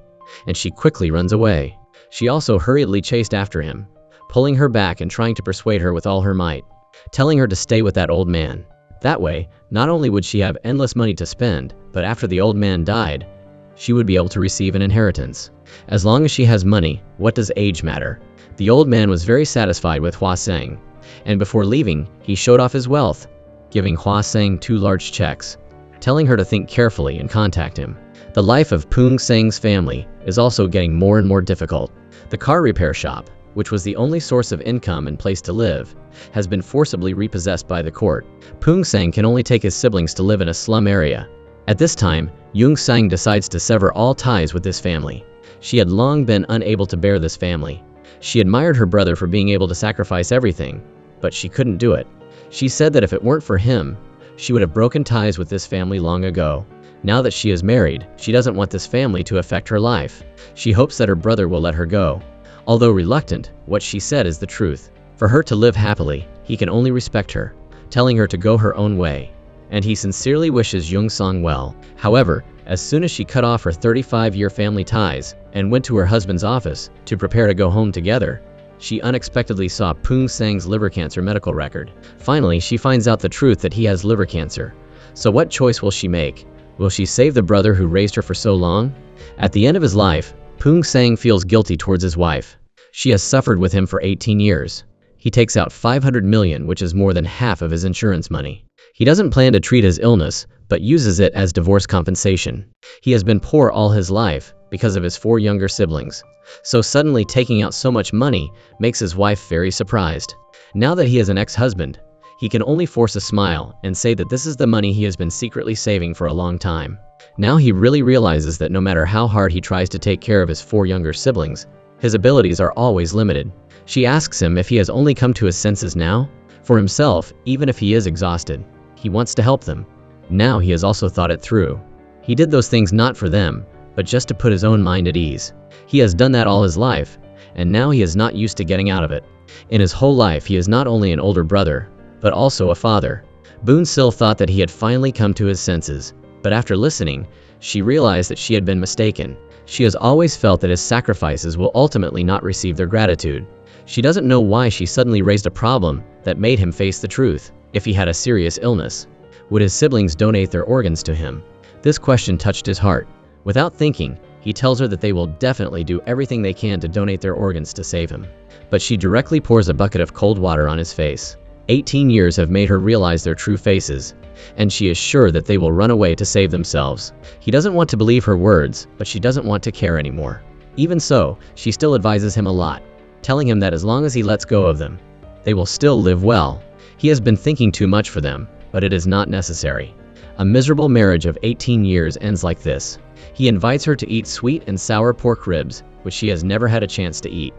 and she quickly runs away. She also hurriedly chased after him, pulling her back and trying to persuade her with all her might, telling her to stay with that old man. That way, not only would she have endless money to spend, but after the old man died, she would be able to receive an inheritance. As long as she has money, what does age matter? The old man was very satisfied with Hua Sang, and before leaving, he showed off his wealth, giving Hua Sang 2 large checks, telling her to think carefully and contact him. The life of Poong Sang's family is also getting more and more difficult. The car repair shop, which was the only source of income and place to live, has been forcibly repossessed by the court. Poong Sang can only take his siblings to live in a slum area. At this time, Jung Sang decides to sever all ties with this family. She had long been unable to bear this family. She admired her brother for being able to sacrifice everything, but she couldn't do it. She said that if it weren't for him, she would have broken ties with this family long ago. Now that she is married, she doesn't want this family to affect her life. She hopes that her brother will let her go. Although reluctant, what she said is the truth. For her to live happily, he can only respect her, telling her to go her own way. And he sincerely wishes Jung Sang well. However, as soon as she cut off her 35-year family ties and went to her husband's office to prepare to go home together, she unexpectedly saw Poong Sang's liver cancer medical record. Finally, she finds out the truth that he has liver cancer. So what choice will she make? Will she save the brother who raised her for so long? At the end of his life, Poong Sang feels guilty towards his wife. She has suffered with him for 18 years. He takes out 500 million, which is more than half of his insurance money. He doesn't plan to treat his illness, but uses it as divorce compensation. He has been poor all his life because of his 4 younger siblings. So suddenly taking out so much money makes his wife very surprised. Now that he is an ex-husband, he can only force a smile and say that this is the money he has been secretly saving for a long time. Now he really realizes that no matter how hard he tries to take care of his 4 younger siblings, his abilities are always limited. She asks him if he has only come to his senses now. For himself, even if he is exhausted, he wants to help them. Now he has also thought it through. He did those things not for them, but just to put his own mind at ease. He has done that all his life, and now he is not used to getting out of it. In his whole life he is not only an older brother, but also a father. Boon Sil thought that he had finally come to his senses, but after listening, she realized that she had been mistaken. She has always felt that his sacrifices will ultimately not receive their gratitude. She doesn't know why she suddenly raised a problem that made him face the truth. If he had a serious illness, would his siblings donate their organs to him? This question touched his heart. Without thinking, he tells her that they will definitely do everything they can to donate their organs to save him. But she directly pours a bucket of cold water on his face. 18 years have made her realize their true faces. and she is sure that they will run away to save themselves. He doesn't want to believe her words, but she doesn't want to care anymore. Even so, she still advises him a lot, telling him that as long as he lets go of them, they will still live well. He has been thinking too much for them, but it is not necessary. A miserable marriage of 18 years ends like this. He invites her to eat sweet and sour pork ribs, which she has never had a chance to eat,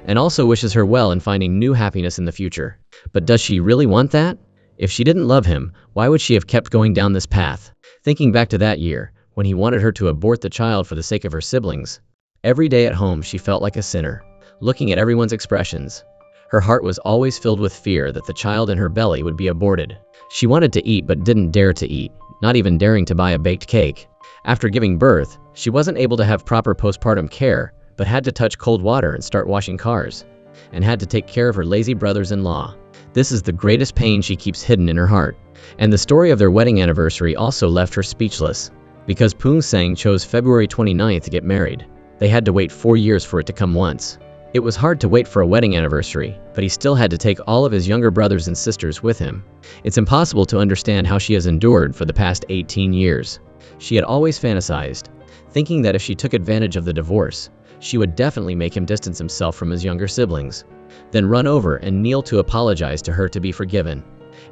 and also wishes her well in finding new happiness in the future. But does she really want that? If she didn't love him, why would she have kept going down this path? Thinking back to that year, when he wanted her to abort the child for the sake of her siblings, every day at home she felt like a sinner. Looking at everyone's expressions, her heart was always filled with fear that the child in her belly would be aborted. She wanted to eat but didn't dare to eat, not even daring to buy a baked cake. After giving birth, she wasn't able to have proper postpartum care, but had to touch cold water and start washing cars, and had to take care of her lazy brothers-in-law. This is the greatest pain she keeps hidden in her heart. And the story of their wedding anniversary also left her speechless. Because Poong Sang chose February 29th to get married, they had to wait 4 years for it to come once. It was hard to wait for a wedding anniversary, but he still had to take all of his younger brothers and sisters with him. It's impossible to understand how she has endured for the past 18 years. She had always fantasized, thinking that if she took advantage of the divorce, she would definitely make him distance himself from his younger siblings, then run over and kneel to apologize to her to be forgiven,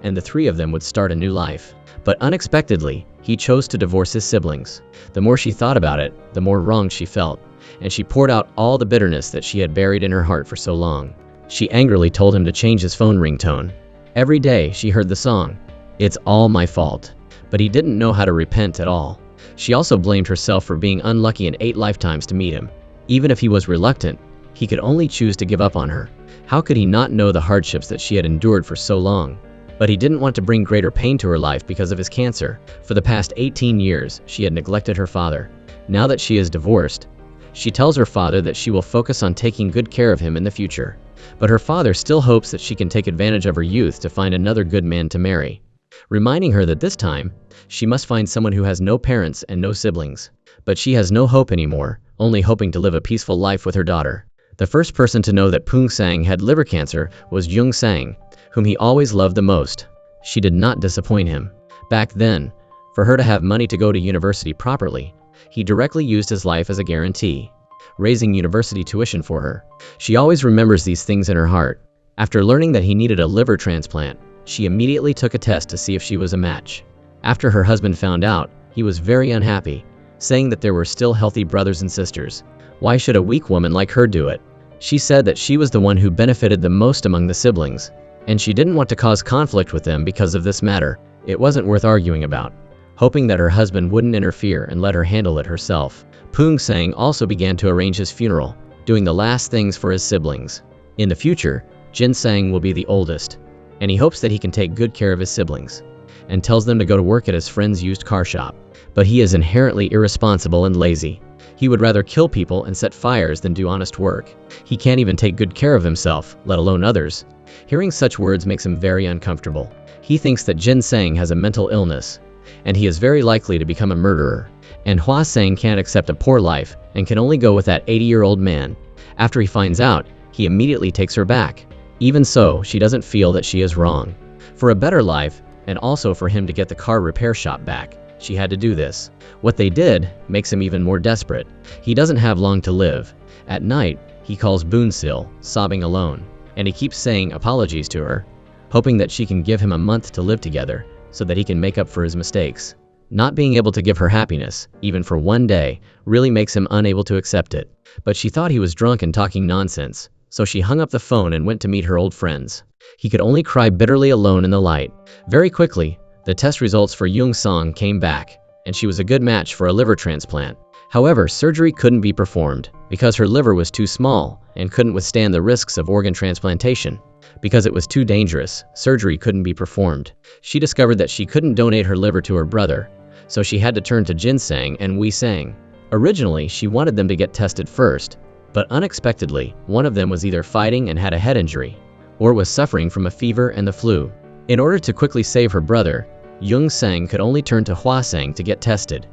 and the three of them would start a new life. But unexpectedly, he chose to divorce his siblings. The more she thought about it, the more wronged she felt, and she poured out all the bitterness that she had buried in her heart for so long. She angrily told him to change his phone ringtone. Every day she heard the song, "It's All My Fault," but he didn't know how to repent at all. She also blamed herself for being unlucky in 8 lifetimes to meet him. Even if he was reluctant, he could only choose to give up on her. How could he not know the hardships that she had endured for so long? But he didn't want to bring greater pain to her life because of his cancer. For the past 18 years, she had neglected her father. Now that she is divorced, she tells her father that she will focus on taking good care of him in the future. But her father still hopes that she can take advantage of her youth to find another good man to marry, reminding her that this time, she must find someone who has no parents and no siblings. But she has no hope anymore, only hoping to live a peaceful life with her daughter. The first person to know that Poong Sang had liver cancer was Jung Sang, whom he always loved the most. She did not disappoint him. Back then, for her to have money to go to university properly, he directly used his life as a guarantee, raising university tuition for her. She always remembers these things in her heart. After learning that he needed a liver transplant, she immediately took a test to see if she was a match. After her husband found out, he was very unhappy, saying that there were still healthy brothers and sisters. Why should a weak woman like her do it? She said that she was the one who benefited the most among the siblings, and she didn't want to cause conflict with them because of this matter. It wasn't worth arguing about. Hoping that her husband wouldn't interfere and let her handle it herself, Poong Sang also began to arrange his funeral, doing the last things for his siblings. In the future, Jin Sang will be the oldest, and he hopes that he can take good care of his siblings, and tells them to go to work at his friend's used car shop. But he is inherently irresponsible and lazy. He would rather kill people and set fires than do honest work. He can't even take good care of himself, let alone others. Hearing such words makes him very uncomfortable. He thinks that Jin Sang has a mental illness, and he is very likely to become a murderer. And Hua Sang can't accept a poor life and can only go with that 80-year-old man. After he finds out, he immediately takes her back. Even so, she doesn't feel that she is wrong. For a better life, and also for him to get the car repair shop back, she had to do this. What they did makes him even more desperate. He doesn't have long to live. At night, he calls Boon Sil, sobbing alone, and he keeps saying apologies to her, hoping that she can give him a month to live together so that he can make up for his mistakes. Not being able to give her happiness, even for one day, really makes him unable to accept it. But she thought he was drunk and talking nonsense, so she hung up the phone and went to meet her old friends. He could only cry bitterly alone in the light. Very quickly, the test results for Jung Sang came back, and she was a good match for a liver transplant. However, surgery couldn't be performed because her liver was too small and couldn't withstand the risks of organ transplantation. Because it was too dangerous, surgery couldn't be performed. She discovered that she couldn't donate her liver to her brother, so she had to turn to Jin Sang and Wei Sang. Originally, she wanted them to get tested first, but unexpectedly, one of them was either fighting and had a head injury, or was suffering from a fever and the flu. In order to quickly save her brother, Jung Sang could only turn to Hua Sang to get tested.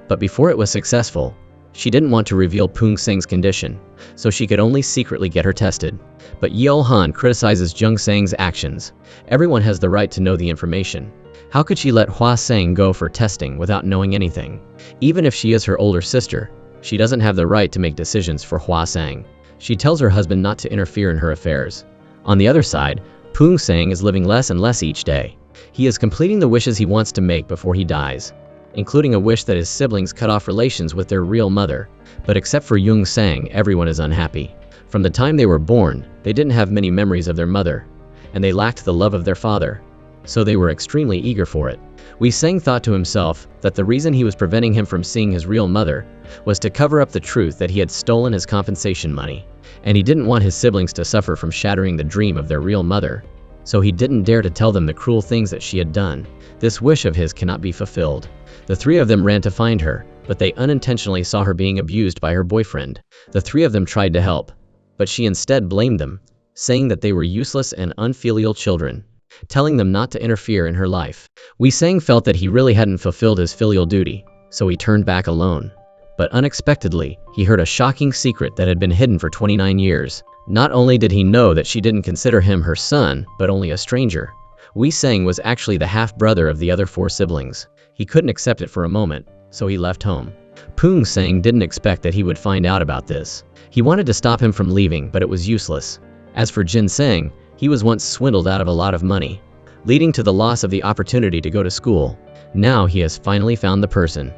But before it was successful, she didn't want to reveal Poong Sang's condition, so she could only secretly get her tested. But Yeol Han criticizes Jung Sang's actions. Everyone has the right to know the information. How could she let Hua Sang go for testing without knowing anything? Even if she is her older sister, she doesn't have the right to make decisions for Hua Sang. She tells her husband not to interfere in her affairs. On the other side, Poong Sang is living less and less each day. He is completing the wishes he wants to make before he dies, including a wish that his siblings cut off relations with their real mother. But except for Jung Sang, everyone is unhappy. From the time they were born, they didn't have many memories of their mother, and they lacked the love of their father, so they were extremely eager for it. Wei Sang thought to himself that the reason he was preventing him from seeing his real mother was to cover up the truth that he had stolen his compensation money, and he didn't want his siblings to suffer from shattering the dream of their real mother, so he didn't dare to tell them the cruel things that she had done. This wish of his cannot be fulfilled. The three of them ran to find her, but they unintentionally saw her being abused by her boyfriend. The three of them tried to help, but she instead blamed them, saying that they were useless and unfilial children, telling them not to interfere in her life. Wei Sang felt that he really hadn't fulfilled his filial duty, so he turned back alone. But unexpectedly, he heard a shocking secret that had been hidden for 29 years. Not only did he know that she didn't consider him her son, but only a stranger. Wei Sang was actually the half-brother of the other 4 siblings. He couldn't accept it for a moment, so he left home. Poong Sang didn't expect that he would find out about this. He wanted to stop him from leaving, but it was useless. As for Jin Sang, he was once swindled out of a lot of money, leading to the loss of the opportunity to go to school. Now he has finally found the person,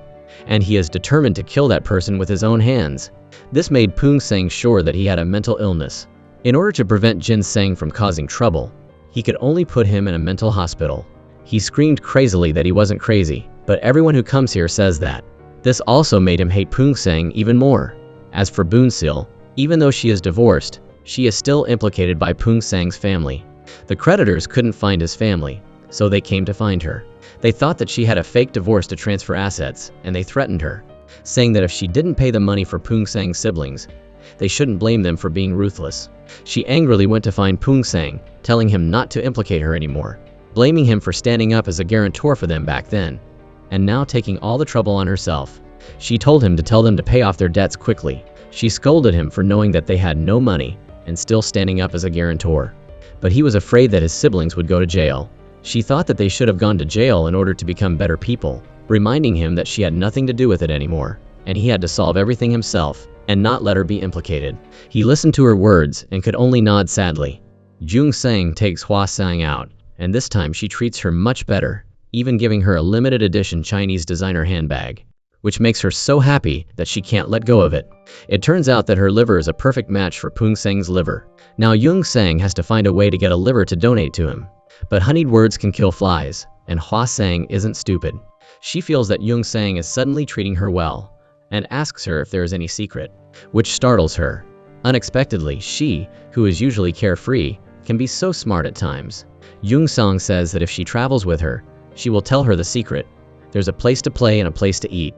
and he is determined to kill that person with his own hands. This made Poong Sang sure that he had a mental illness. In order to prevent Jin Sang from causing trouble, he could only put him in a mental hospital. He screamed crazily that he wasn't crazy, but everyone who comes here says that. This also made him hate Poong Sang even more. As for Boon Sil, even though she is divorced, she is still implicated by Poong Sang's family. The creditors couldn't find his family, so they came to find her. They thought that she had a fake divorce to transfer assets, and they threatened her, saying that if she didn't pay the money for Poong Sang's siblings, they shouldn't blame them for being ruthless. She angrily went to find Poong Sang, telling him not to implicate her anymore, blaming him for standing up as a guarantor for them back then, and now taking all the trouble on herself. She told him to tell them to pay off their debts quickly. She scolded him for knowing that they had no money and still standing up as a guarantor. But he was afraid that his siblings would go to jail. She thought that they should have gone to jail in order to become better people, reminding him that she had nothing to do with it anymore, and he had to solve everything himself and not let her be implicated. He listened to her words and could only nod sadly. Jung Sang takes Hua Sang out, and this time she treats her much better, even giving her a limited edition Chinese designer handbag, which makes her so happy that she can't let go of it. It turns out that her liver is a perfect match for Poong Sang's liver. Now Jung Sang has to find a way to get a liver to donate to him. But honeyed words can kill flies, and Hua Sang isn't stupid. She feels that Jung Sang is suddenly treating her well, and asks her if there is any secret, which startles her. Unexpectedly, she, who is usually carefree, can be so smart at times. Jung Sang says that if she travels with her, she will tell her the secret. There's a place to play and a place to eat.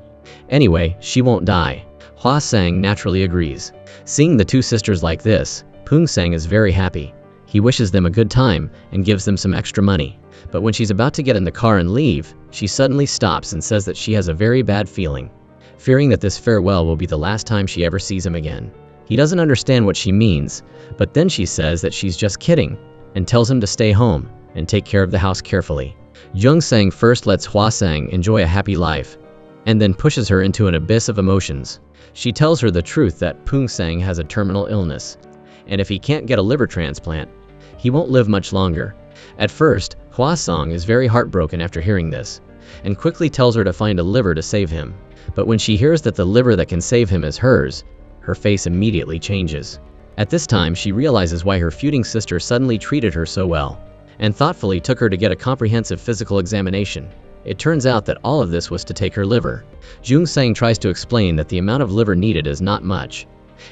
Anyway, she won't die. Hua Sang naturally agrees. Seeing the 2 sisters like this, Poong Sang is very happy. He wishes them a good time and gives them some extra money. But when she's about to get in the car and leave, she suddenly stops and says that she has a very bad feeling, fearing that this farewell will be the last time she ever sees him again. He doesn't understand what she means, but then she says that she's just kidding and tells him to stay home and take care of the house carefully. Jung Sang first lets Hua Sang enjoy a happy life, and then pushes her into an abyss of emotions. She tells her the truth that Poong Sang has a terminal illness, and if he can't get a liver transplant, he won't live much longer. At first, Hua Sang is very heartbroken after hearing this, and quickly tells her to find a liver to save him. But when she hears that the liver that can save him is hers, her face immediately changes. At this time, she realizes why her feuding sister suddenly treated her so well, and thoughtfully took her to get a comprehensive physical examination. It turns out that all of this was to take her liver. Jung Sang tries to explain that the amount of liver needed is not much,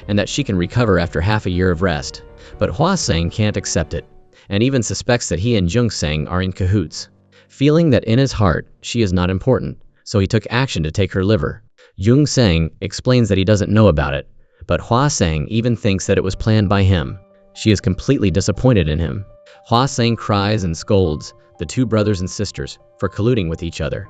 and that she can recover after half a year of rest. But Hua Sang can't accept it, and even suspects that he and Jung Sang are in cahoots. Feeling that in his heart, she is not important, so he took action to take her liver. Jung Sang explains that he doesn't know about it, but Hua Sang even thinks that it was planned by him. She is completely disappointed in him. Hua Sang cries and scolds the 2 brothers and sisters for colluding with each other,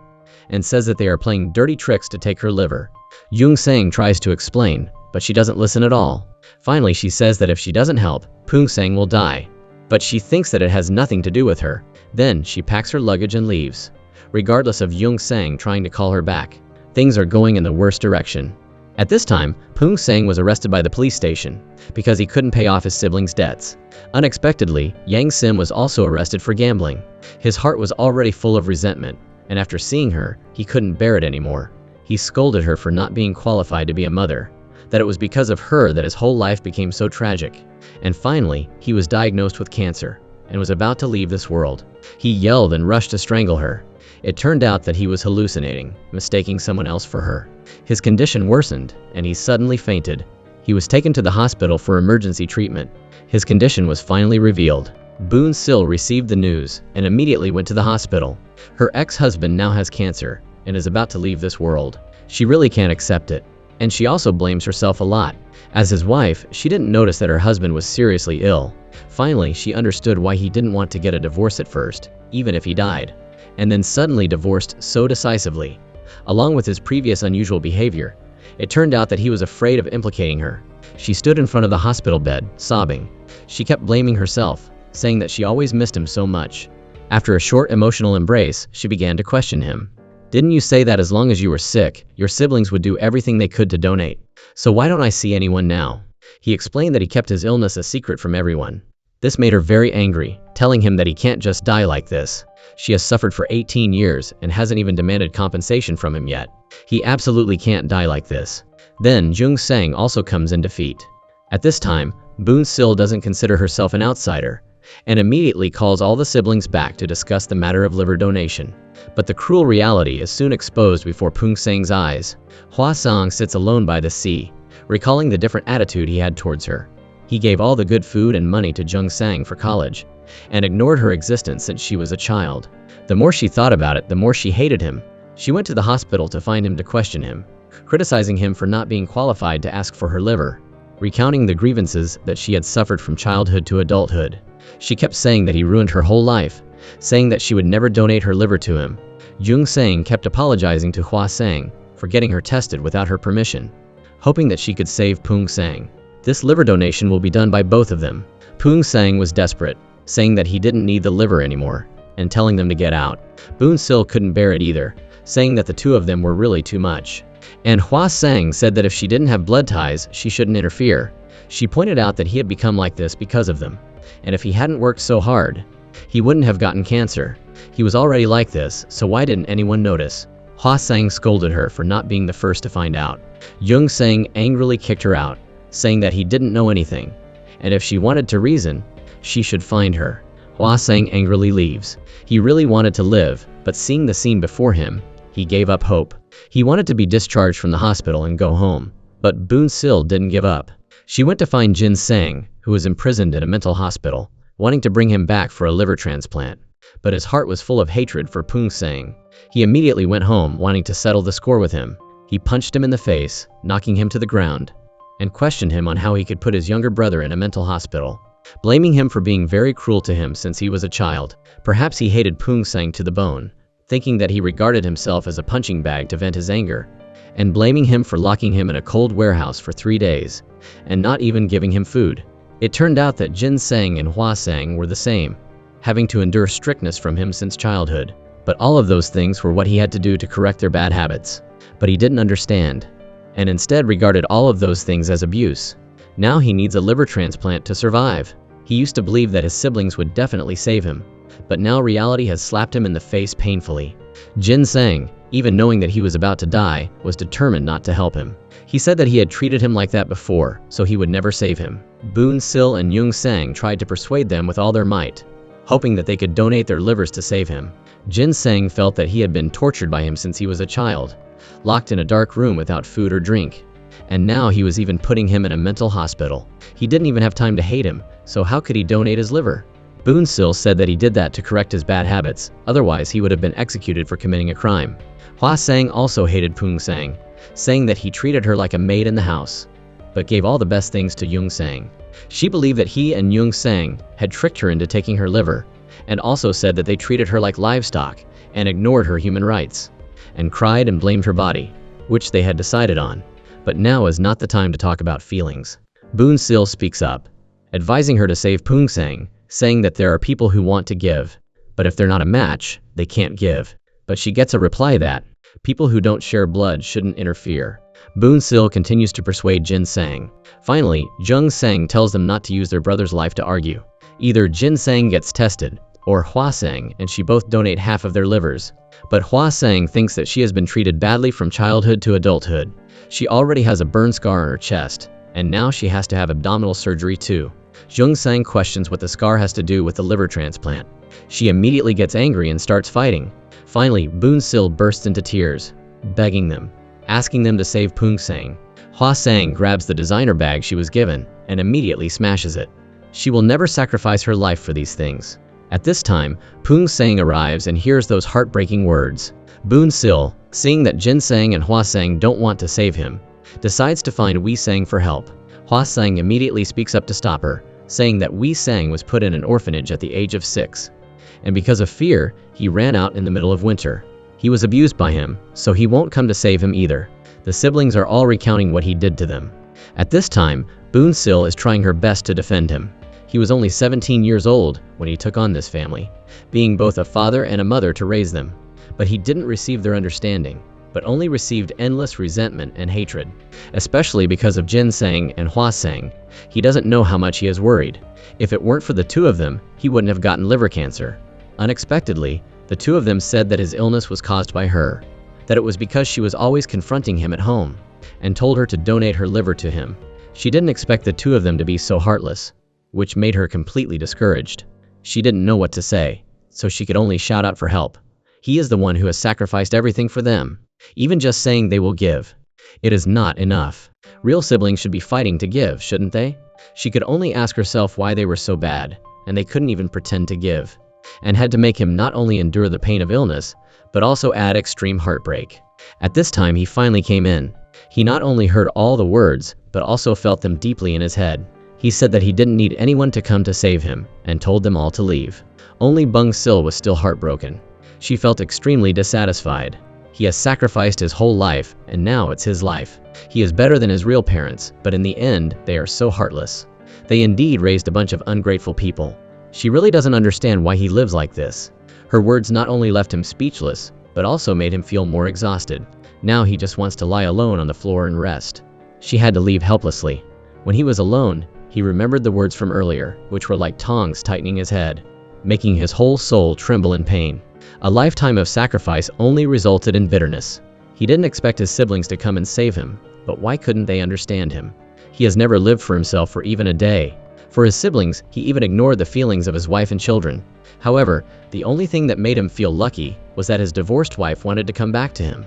and says that they are playing dirty tricks to take her liver. Jung Sang tries to explain, but she doesn't listen at all. Finally, she says that if she doesn't help, Poong Sang will die, but she thinks that it has nothing to do with her. Then she packs her luggage and leaves. regardless of Jung Sang trying to call her back. Things are going in the worst direction. At this time, Poong Sang was arrested by the police station because he couldn't pay off his siblings' debts. Unexpectedly, Yang Sim was also arrested for gambling. His heart was already full of resentment, and after seeing her, he couldn't bear it anymore. He scolded her for not being qualified to be a mother, that it was because of her that his whole life became so tragic. And finally, he was diagnosed with cancer and was about to leave this world. He yelled and rushed to strangle her. It turned out that he was hallucinating, mistaking someone else for her. His condition worsened, and he suddenly fainted. He was taken to the hospital for emergency treatment. His condition was finally revealed. Boon Sil received the news and immediately went to the hospital. Her ex-husband now has cancer and is about to leave this world. She really can't accept it, and she also blames herself a lot. As his wife, she didn't notice that her husband was seriously ill. Finally, she understood why he didn't want to get a divorce at first, even if he died, and then suddenly divorced so decisively. Along with his previous unusual behavior, it turned out that he was afraid of implicating her. She stood in front of the hospital bed, sobbing. She kept blaming herself, saying that she always missed him so much. After a short emotional embrace, she began to question him. Didn't you say that as long as you were sick, your siblings would do everything they could to donate? So why don't I see anyone now? He explained that he kept his illness a secret from everyone. This made her very angry, telling him that he can't just die like this. She has suffered for 18 years and hasn't even demanded compensation from him yet. He absolutely can't die like this. Then Jung Sang also comes in defeat. At this time, Boon Sil doesn't consider herself an outsider, and immediately calls all the siblings back to discuss the matter of liver donation. But the cruel reality is soon exposed before Poong Sang's eyes. Hwa Sang sits alone by the sea, recalling the different attitude he had towards her. He gave all the good food and money to Jung Sang for college, and ignored her existence since she was a child. The more she thought about it, the more she hated him. She went to the hospital to find him to question him, criticizing him for not being qualified to ask for her liver, recounting the grievances that she had suffered from childhood to adulthood. She kept saying that he ruined her whole life, saying that she would never donate her liver to him. Jung Sang kept apologizing to Hwa Sang for getting her tested without her permission, hoping that she could save Poong Sang. This liver donation will be done by both of them. Poong Sang was desperate, saying that he didn't need the liver anymore, and telling them to get out. Boon Sil couldn't bear it either, saying that the two of them were really too much. And Hwa Sang said that if she didn't have blood ties, she shouldn't interfere. She pointed out that he had become like this because of them, and if he hadn't worked so hard, he wouldn't have gotten cancer. He was already like this, so why didn't anyone notice? Hwa Sang scolded her for not being the first to find out. Jung Sang angrily kicked her out, saying that he didn't know anything, and if she wanted to reason, she should find her. Hwa Sang angrily leaves. He really wanted to live, but seeing the scene before him, he gave up hope. He wanted to be discharged from the hospital and go home, but Boon Sil didn't give up. She went to find Jin Sang, who was imprisoned in a mental hospital, wanting to bring him back for a liver transplant. But his heart was full of hatred for Poong Sang. He immediately went home, wanting to settle the score with him. He punched him in the face, knocking him to the ground, and questioned him on how he could put his younger brother in a mental hospital, blaming him for being very cruel to him since he was a child. Perhaps he hated Poong Sang to the bone, thinking that he regarded himself as a punching bag to vent his anger, and blaming him for locking him in a cold warehouse for 3 days, and not even giving him food. It turned out that Jin Sang and Hwa Sang were the same, having to endure strictness from him since childhood. But all of those things were what he had to do to correct their bad habits. But he didn't understand, and instead regarded all of those things as abuse. Now he needs a liver transplant to survive. He used to believe that his siblings would definitely save him, but now reality has slapped him in the face painfully. Jin Sang, even knowing that he was about to die, was determined not to help him. He said that he had treated him like that before, so he would never save him. Boon Sil and Jung Sang tried to persuade them with all their might, hoping that they could donate their livers to save him. Jin Sang felt that he had been tortured by him since he was a child, locked in a dark room without food or drink, and now he was even putting him in a mental hospital. He didn't even have time to hate him, so how could he donate his liver? Boon Sil said that he did that to correct his bad habits, otherwise he would have been executed for committing a crime. Hwa Sang also hated Poong Sang, saying that he treated her like a maid in the house, but gave all the best things to Jung Sang. She believed that he and Jung Sang had tricked her into taking her liver, and also said that they treated her like livestock and ignored her human rights, and cried and blamed her body, which they had decided on. But now is not the time to talk about feelings. Boon Sil speaks up, advising her to save Poong Sang, saying that there are people who want to give, but if they're not a match, they can't give. but she gets a reply that people who don't share blood shouldn't interfere. Boon Sil continues to persuade Jin Sang. Finally, Jung Sang tells them not to use their brother's life to argue. Either Jin Sang gets tested, or Hua Sang and she both donate half of their livers. But Hua Sang thinks that she has been treated badly from childhood to adulthood. She already has a burn scar on her chest, and now she has to have abdominal surgery too. Jung Sang questions what the scar has to do with the liver transplant. She immediately gets angry and starts fighting. Finally, Boon Sil bursts into tears, begging them, asking them to save Poon Sang. Hua Sang grabs the designer bag she was given and immediately smashes it. She will never sacrifice her life for these things. At this time, Poon Sang arrives and hears those heartbreaking words. Boon Sil, seeing that Jin Sang and Hua Sang don't want to save him, decides to find Wei Sang for help. Hua Sang immediately speaks up to stop her, saying that Wei Sang was put in an orphanage at the age of 6. And because of fear, he ran out in the middle of winter. He was abused by him, so he won't come to save him either. The siblings are all recounting what he did to them. At this time, Boon Sil is trying her best to defend him. He was only 17 years old when he took on this family, being both a father and a mother to raise them. But he didn't receive their understanding, but only received endless resentment and hatred, especially because of Jin Sang and Hua Sang. He doesn't know how much he is worried. If it weren't for the two of them, he wouldn't have gotten liver cancer. Unexpectedly, the two of them said that his illness was caused by her, that it was because she was always confronting him at home, and told her to donate her liver to him. She didn't expect the two of them to be so heartless, which made her completely discouraged. She didn't know what to say, so she could only shout out for help. He is the one who has sacrificed everything for them. Even just saying they will give, it is not enough. Real siblings should be fighting to give, shouldn't they? She could only ask herself why they were so bad, and they couldn't even pretend to give, and had to make him not only endure the pain of illness, but also add extreme heartbreak. At this time he finally came in. He not only heard all the words, but also felt them deeply in his head. He said that he didn't need anyone to come to save him, and told them all to leave. Only Boon Sil was still heartbroken. She felt extremely dissatisfied. He has sacrificed his whole life, and now it's his life. He is better than his real parents, but in the end, they are so heartless. They indeed raised a bunch of ungrateful people. She really doesn't understand why he lives like this. Her words not only left him speechless, but also made him feel more exhausted. Now he just wants to lie alone on the floor and rest. She had to leave helplessly. When he was alone, he remembered the words from earlier, which were like tongs tightening his head, making his whole soul tremble in pain. A lifetime of sacrifice only resulted in bitterness. He didn't expect his siblings to come and save him, but why couldn't they understand him? He has never lived for himself for even a day. For his siblings, he even ignored the feelings of his wife and children. However, the only thing that made him feel lucky was that his divorced wife wanted to come back to him.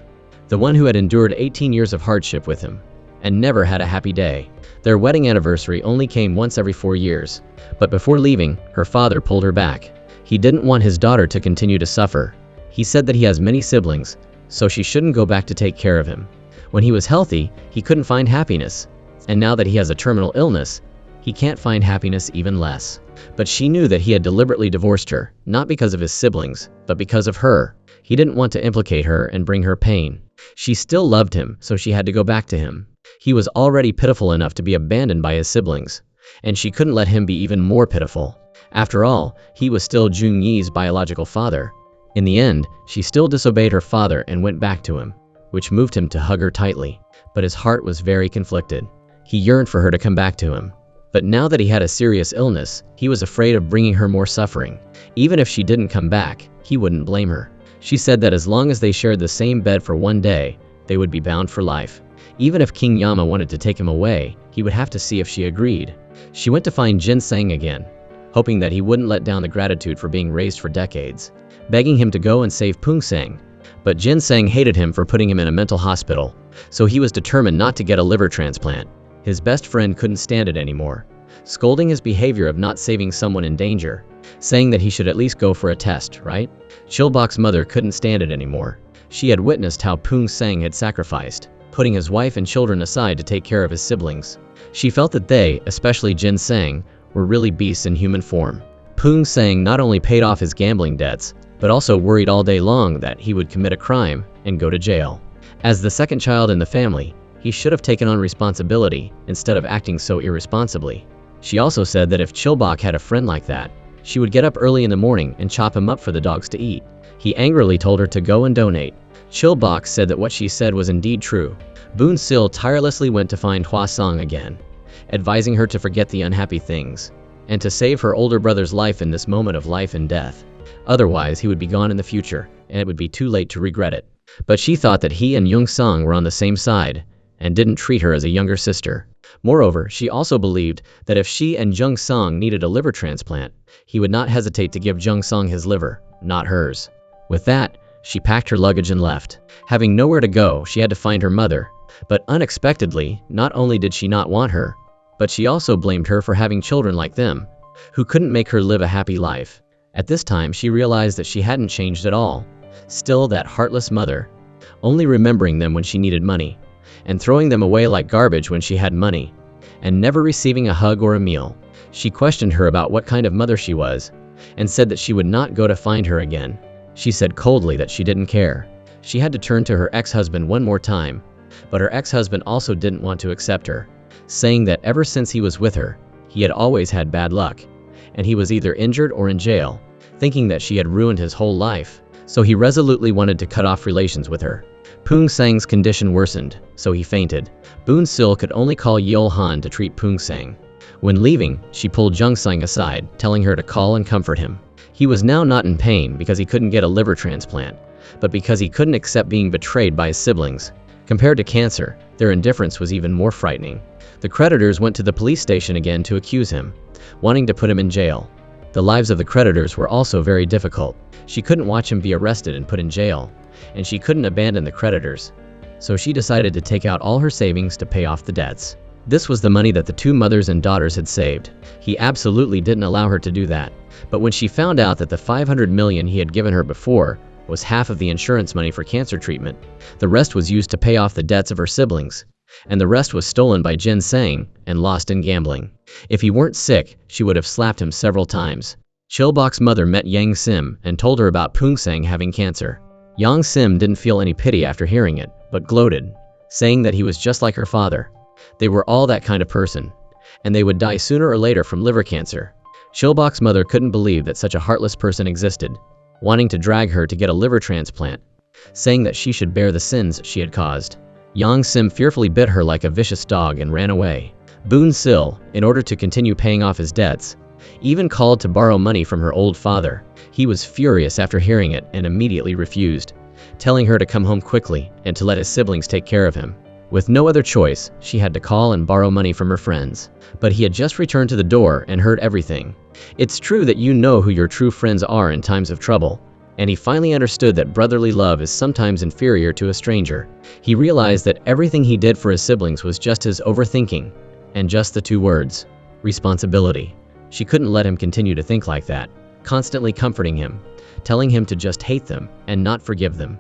The one who had endured 18 years of hardship with him, and never had a happy day. Their wedding anniversary only came once every 4 years, but before leaving, her father pulled her back. He didn't want his daughter to continue to suffer. He said that he has many siblings, so she shouldn't go back to take care of him. When he was healthy, he couldn't find happiness, and now that he has a terminal illness, he can't find happiness even less. But she knew that he had deliberately divorced her, not because of his siblings, but because of her. He didn't want to implicate her and bring her pain. She still loved him, so she had to go back to him. He was already pitiful enough to be abandoned by his siblings, and she couldn't let him be even more pitiful. After all, he was still Jung Yi's biological father. In the end, she still disobeyed her father and went back to him, which moved him to hug her tightly. But his heart was very conflicted. He yearned for her to come back to him. But now that he had a serious illness, he was afraid of bringing her more suffering. Even if she didn't come back, he wouldn't blame her. She said that as long as they shared the same bed for one day, they would be bound for life. Even if King Yama wanted to take him away, he would have to see if she agreed. She went to find Jin Sang again, hoping that he wouldn't let down the gratitude for being raised for decades, begging him to go and save Poon Sang. But Jin Sang hated him for putting him in a mental hospital, so he was determined not to get a liver transplant. His best friend couldn't stand it anymore, scolding his behavior of not saving someone in danger, saying that he should at least go for a test, right? Chilbok's mother couldn't stand it anymore. She had witnessed how Poon Sang had sacrificed, putting his wife and children aside to take care of his siblings. She felt that they, especially Jin Sang, were really beasts in human form. Poon Sang not only paid off his gambling debts, but also worried all day long that he would commit a crime and go to jail. As the second child in the family, he should have taken on responsibility instead of acting so irresponsibly. She also said that if Chilbok had a friend like that, She would get up early in the morning and chop him up for the dogs to eat. He angrily told her to go and donate. Chilbox said that what she said was indeed true. Boon Sil tirelessly went to find Hua Song again, advising her to forget the unhappy things, and to save her older brother's life in this moment of life and death. Otherwise, he would be gone in the future, and it would be too late to regret it. But she thought that he and Jung Song were on the same side, and didn't treat her as a younger sister. Moreover, she also believed that if she and Jung Song needed a liver transplant, he would not hesitate to give Jung Song his liver, not hers. With that, she packed her luggage and left. Having nowhere to go, she had to find her mother. But unexpectedly, not only did she not want her, but she also blamed her for having children like them, who couldn't make her live a happy life. At this time, she realized that she hadn't changed at all. Still that heartless mother, only remembering them when she needed money, and throwing them away like garbage when she had money, and never receiving a hug or a meal. She questioned her about what kind of mother she was, and said that she would not go to find her again. She said coldly that she didn't care. She had to turn to her ex-husband one more time, but her ex-husband also didn't want to accept her, saying that ever since he was with her, he had always had bad luck, and he was either injured or in jail, thinking that she had ruined his whole life. So he resolutely wanted to cut off relations with her. Poong Sang's condition worsened, so he fainted. Boon Sil could only call Yeol Han to treat Poong Sang. When leaving, she pulled Jung Sang aside, telling her to call and comfort him. He was now not in pain because he couldn't get a liver transplant, but because he couldn't accept being betrayed by his siblings. Compared to cancer, their indifference was even more frightening. The creditors went to the police station again to accuse him, wanting to put him in jail. The lives of the creditors were also very difficult. She couldn't watch him be arrested and put in jail, and she couldn't abandon the creditors. So she decided to take out all her savings to pay off the debts. This was the money that the two mothers and daughters had saved. He absolutely didn't allow her to do that. But when she found out that the 500 million he had given her before was half of the insurance money for cancer treatment, the rest was used to pay off the debts of her siblings, and the rest was stolen by Jin Sang and lost in gambling. If he weren't sick, she would have slapped him several times. Chilbok's mother met Yang Sim and told her about Poong Sang having cancer. Yang Sim didn't feel any pity after hearing it, but gloated, saying that he was just like her father. They were all that kind of person, and they would die sooner or later from liver cancer. Chilbok's mother couldn't believe that such a heartless person existed, wanting to drag her to get a liver transplant, saying that she should bear the sins she had caused. Yang Sim fearfully bit her like a vicious dog and ran away. Boon Sil, in order to continue paying off his debts, even called to borrow money from her old father. He was furious after hearing it and immediately refused, telling her to come home quickly and to let his siblings take care of him. With no other choice, she had to call and borrow money from her friends. But he had just returned to the door and heard everything. It's true that you know who your true friends are in times of trouble. And he finally understood that brotherly love is sometimes inferior to a stranger. He realized that everything he did for his siblings was just his overthinking, and just the two words, responsibility. She couldn't let him continue to think like that, constantly comforting him, telling him to just hate them and not forgive them,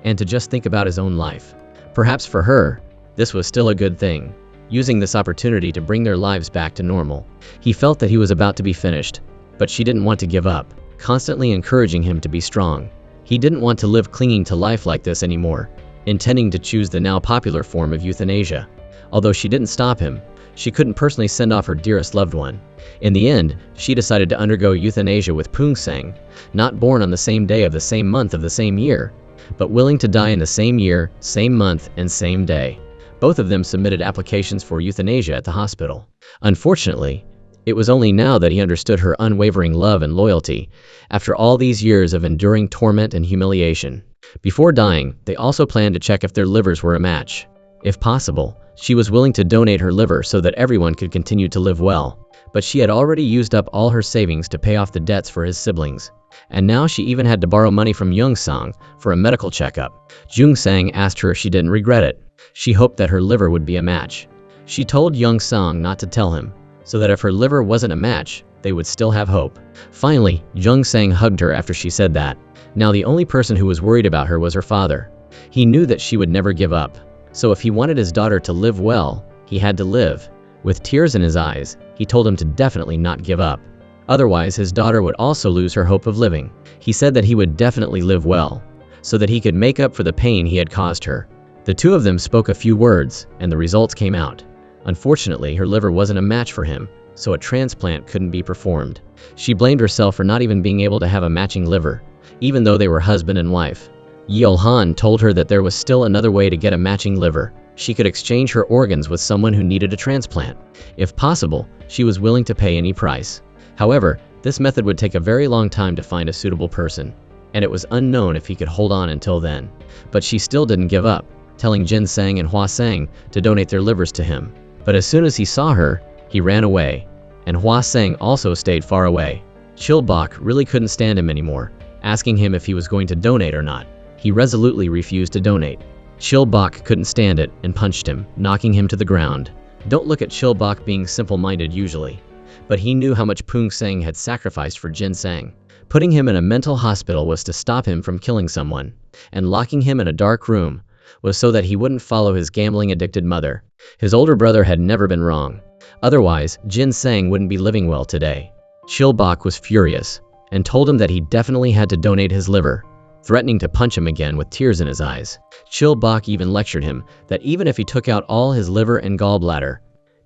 and to just think about his own life. Perhaps for her, this was still a good thing, using this opportunity to bring their lives back to normal. He felt that he was about to be finished, but she didn't want to give up, constantly encouraging him to be strong. He didn't want to live clinging to life like this anymore, intending to choose the now popular form of euthanasia. Although she didn't stop him, she couldn't personally send off her dearest loved one. In the end, she decided to undergo euthanasia with Poong Sang, not born on the same day of the same month of the same year, but willing to die in the same year, same month, and same day. Both of them submitted applications for euthanasia at the hospital. Unfortunately, it was only now that he understood her unwavering love and loyalty, after all these years of enduring torment and humiliation. Before dying, they also planned to check if their livers were a match. If possible, she was willing to donate her liver so that everyone could continue to live well. But she had already used up all her savings to pay off the debts for his siblings. And now she even had to borrow money from Jung Sang for a medical checkup. Jung Sang asked her if she didn't regret it. She hoped that her liver would be a match. She told Jung Sang not to tell him, so that if her liver wasn't a match, they would still have hope. Finally, Jung Sang hugged her after she said that. Now the only person who was worried about her was her father. He knew that she would never give up. So if he wanted his daughter to live well, he had to live. With tears in his eyes, he told him to definitely not give up. Otherwise, his daughter would also lose her hope of living. He said that he would definitely live well, so that he could make up for the pain he had caused her. The two of them spoke a few words, and the results came out. Unfortunately, her liver wasn't a match for him, so a transplant couldn't be performed. She blamed herself for not even being able to have a matching liver, even though they were husband and wife. Yeol-han told her that there was still another way to get a matching liver. She could exchange her organs with someone who needed a transplant. If possible, she was willing to pay any price. However, this method would take a very long time to find a suitable person, and it was unknown if he could hold on until then. But she still didn't give up, telling Jin Sang and Hua Sang to donate their livers to him. But as soon as he saw her, he ran away, and Hua Sang also stayed far away. Chil-bok really couldn't stand him anymore, asking him if he was going to donate or not. He resolutely refused to donate. Chil-bok couldn't stand it and punched him, knocking him to the ground. Don't look at Chil-bok being simple-minded usually, but he knew how much Pung Sang had sacrificed for Jin Sang. Putting him in a mental hospital was to stop him from killing someone, and locking him in a dark room was so that he wouldn't follow his gambling-addicted mother. His older brother had never been wrong. Otherwise, Jin Sang wouldn't be living well today. Chil-bok was furious, and told him that he definitely had to donate his liver, threatening to punch him again with tears in his eyes. Chil-bok even lectured him that even if he took out all his liver and gallbladder,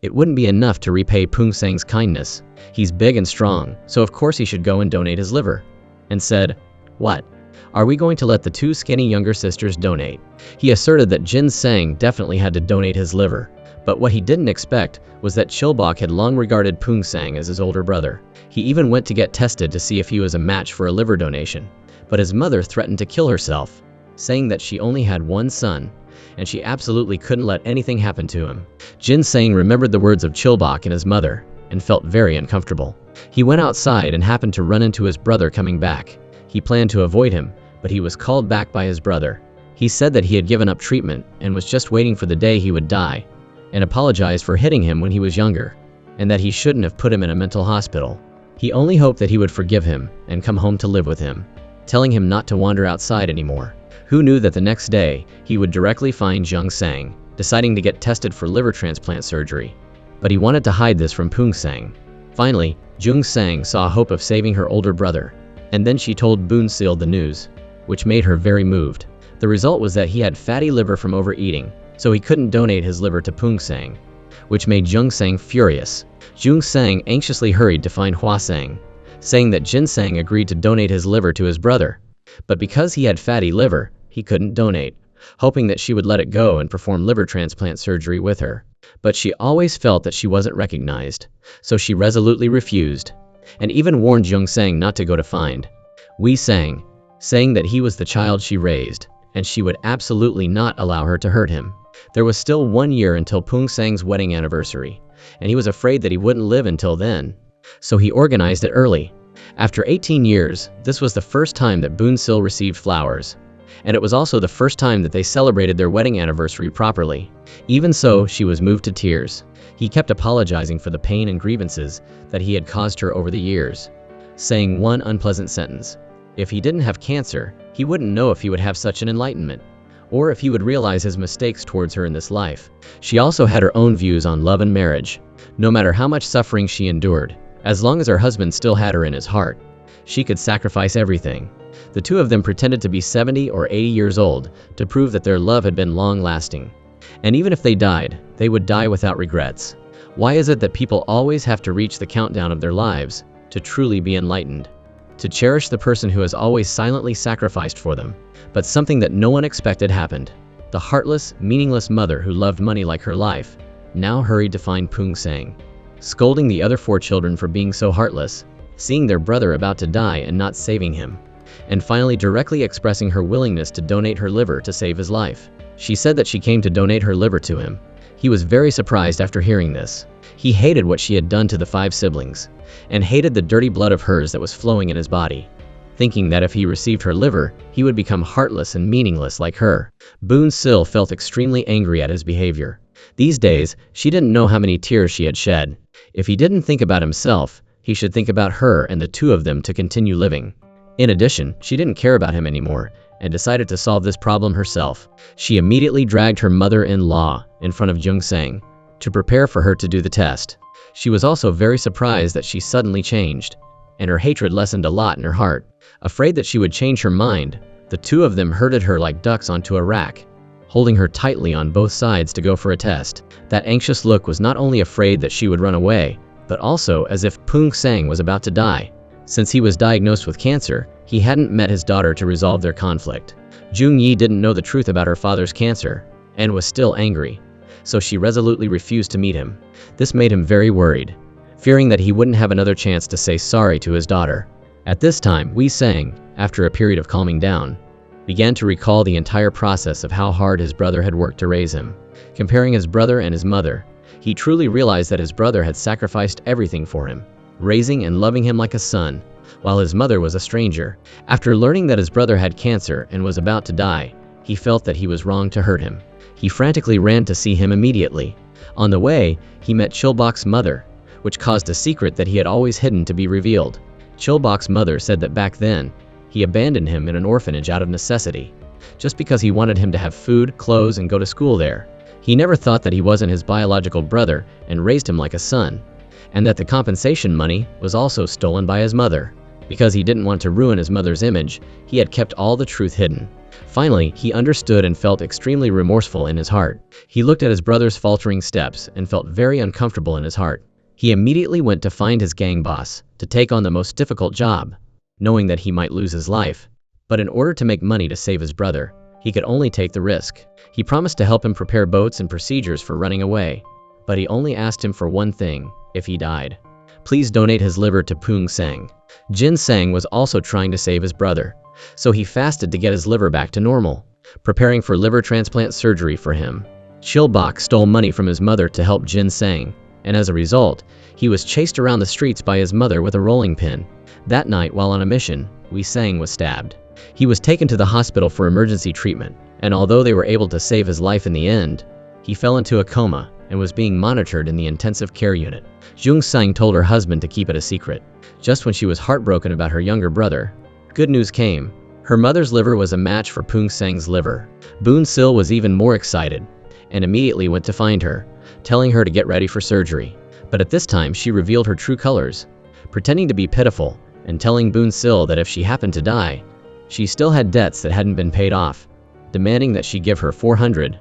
it wouldn't be enough to repay Pung Sang's kindness. He's big and strong, so of course he should go and donate his liver. And said, "What? Are we going to let the two skinny younger sisters donate?" He asserted that Jin Sang definitely had to donate his liver, but what he didn't expect was that Chil-bok had long regarded Pung Sang as his older brother. He even went to get tested to see if he was a match for a liver donation, but his mother threatened to kill herself, saying that she only had one son, and she absolutely couldn't let anything happen to him. Jin Sang remembered the words of Chil-bok and his mother, and felt very uncomfortable. He went outside and happened to run into his brother coming back. He planned to avoid him, but he was called back by his brother. He said that he had given up treatment and was just waiting for the day he would die, and apologized for hitting him when he was younger, and that he shouldn't have put him in a mental hospital. He only hoped that he would forgive him and come home to live with him, telling him not to wander outside anymore. Who knew that the next day, he would directly find Jung Sang, deciding to get tested for liver transplant surgery. But he wanted to hide this from Pung Sang. Finally, Jung Sang saw hope of saving her older brother, and then she told Boon-sil the news, which made her very moved. The result was that he had fatty liver from overeating, so he couldn't donate his liver to Pung Sang, which made Jung Sang furious. Jung Sang anxiously hurried to find Hua Sang, saying that Jin Sang agreed to donate his liver to his brother, but because he had fatty liver, he couldn't donate, hoping that she would let it go and perform liver transplant surgery with her. But she always felt that she wasn't recognized, so she resolutely refused, and even warned Jung Sang not to go to find Wei Sang, saying that he was the child she raised, and she would absolutely not allow her to hurt him. There was still 1 year until Pung Sang's wedding anniversary, and he was afraid that he wouldn't live until then, so he organized it early. After 18 years, this was the first time that Boon-sil received flowers, and it was also the first time that they celebrated their wedding anniversary properly. Even so, she was moved to tears. He kept apologizing for the pain and grievances that he had caused her over the years, saying one unpleasant sentence: if he didn't have cancer, he wouldn't know if he would have such an enlightenment, or if he would realize his mistakes towards her in this life. She also had her own views on love and marriage. No matter how much suffering she endured, as long as her husband still had her in his heart, she could sacrifice everything. The two of them pretended to be 70 or 80 years old to prove that their love had been long-lasting. And even if they died, they would die without regrets. Why is it that people always have to reach the countdown of their lives to truly be enlightened? To cherish the person who has always silently sacrificed for them. But something that no one expected happened. The heartless, meaningless mother who loved money like her life now hurried to find Pung Sang, scolding the other 4 children for being so heartless, seeing their brother about to die and not saving him, and finally directly expressing her willingness to donate her liver to save his life. She said that she came to donate her liver to him. He was very surprised after hearing this. He hated what she had done to the 5 siblings, and hated the dirty blood of hers that was flowing in his body, thinking that if he received her liver, he would become heartless and meaningless like her. Boon-sil felt extremely angry at his behavior. These days, she didn't know how many tears she had shed. If he didn't think about himself, he should think about her and the two of them to continue living. In addition, she didn't care about him anymore, and decided to solve this problem herself. She immediately dragged her mother-in-law in front of Jung Sang to prepare for her to do the test. She was also very surprised that she suddenly changed, and her hatred lessened a lot in her heart. Afraid that she would change her mind, the two of them herded her like ducks onto a rack, holding her tightly on both sides to go for a test. That anxious look was not only afraid that she would run away, but also as if Poong Sang was about to die. Since he was diagnosed with cancer, he hadn't met his daughter to resolve their conflict. Jung Yi didn't know the truth about her father's cancer, and was still angry, so she resolutely refused to meet him. This made him very worried, fearing that he wouldn't have another chance to say sorry to his daughter. At this time, Wei Sang, after a period of calming down, began to recall the entire process of how hard his brother had worked to raise him. Comparing his brother and his mother, he truly realized that his brother had sacrificed everything for him, raising and loving him like a son, while his mother was a stranger. After learning that his brother had cancer and was about to die, he felt that he was wrong to hurt him. He frantically ran to see him immediately. On the way, he met Chilbok's mother, which caused a secret that he had always hidden to be revealed. Chilbok's mother said that back then, he abandoned him in an orphanage out of necessity, just because he wanted him to have food, clothes, and go to school there. He never thought that he wasn't his biological brother and raised him like a son, and that the compensation money was also stolen by his mother. Because he didn't want to ruin his mother's image, he had kept all the truth hidden. Finally, he understood and felt extremely remorseful in his heart. He looked at his brother's faltering steps and felt very uncomfortable in his heart. He immediately went to find his gang boss to take on the most difficult job, knowing that he might lose his life. But in order to make money to save his brother, he could only take the risk. He promised to help him prepare boats and procedures for running away, but he only asked him for one thing: if he died, please donate his liver to Poong Sang. Jin Sang was also trying to save his brother, so he fasted to get his liver back to normal, preparing for liver transplant surgery for him. Chilbok stole money from his mother to help Jin Sang, and as a result, he was chased around the streets by his mother with a rolling pin. That night, while on a mission, Wei Sang was stabbed. He was taken to the hospital for emergency treatment, and although they were able to save his life in the end, he fell into a coma and was being monitored in the intensive care unit. Jung Sang told her husband to keep it a secret. Just when she was heartbroken about her younger brother, good news came. Her mother's liver was a match for Poong Sang's liver. Boon Sil was even more excited, and immediately went to find her, telling her to get ready for surgery. But at this time, she revealed her true colors, pretending to be pitiful, and telling Boon Sil that if she happened to die, she still had debts that hadn't been paid off, demanding that she give her 400,000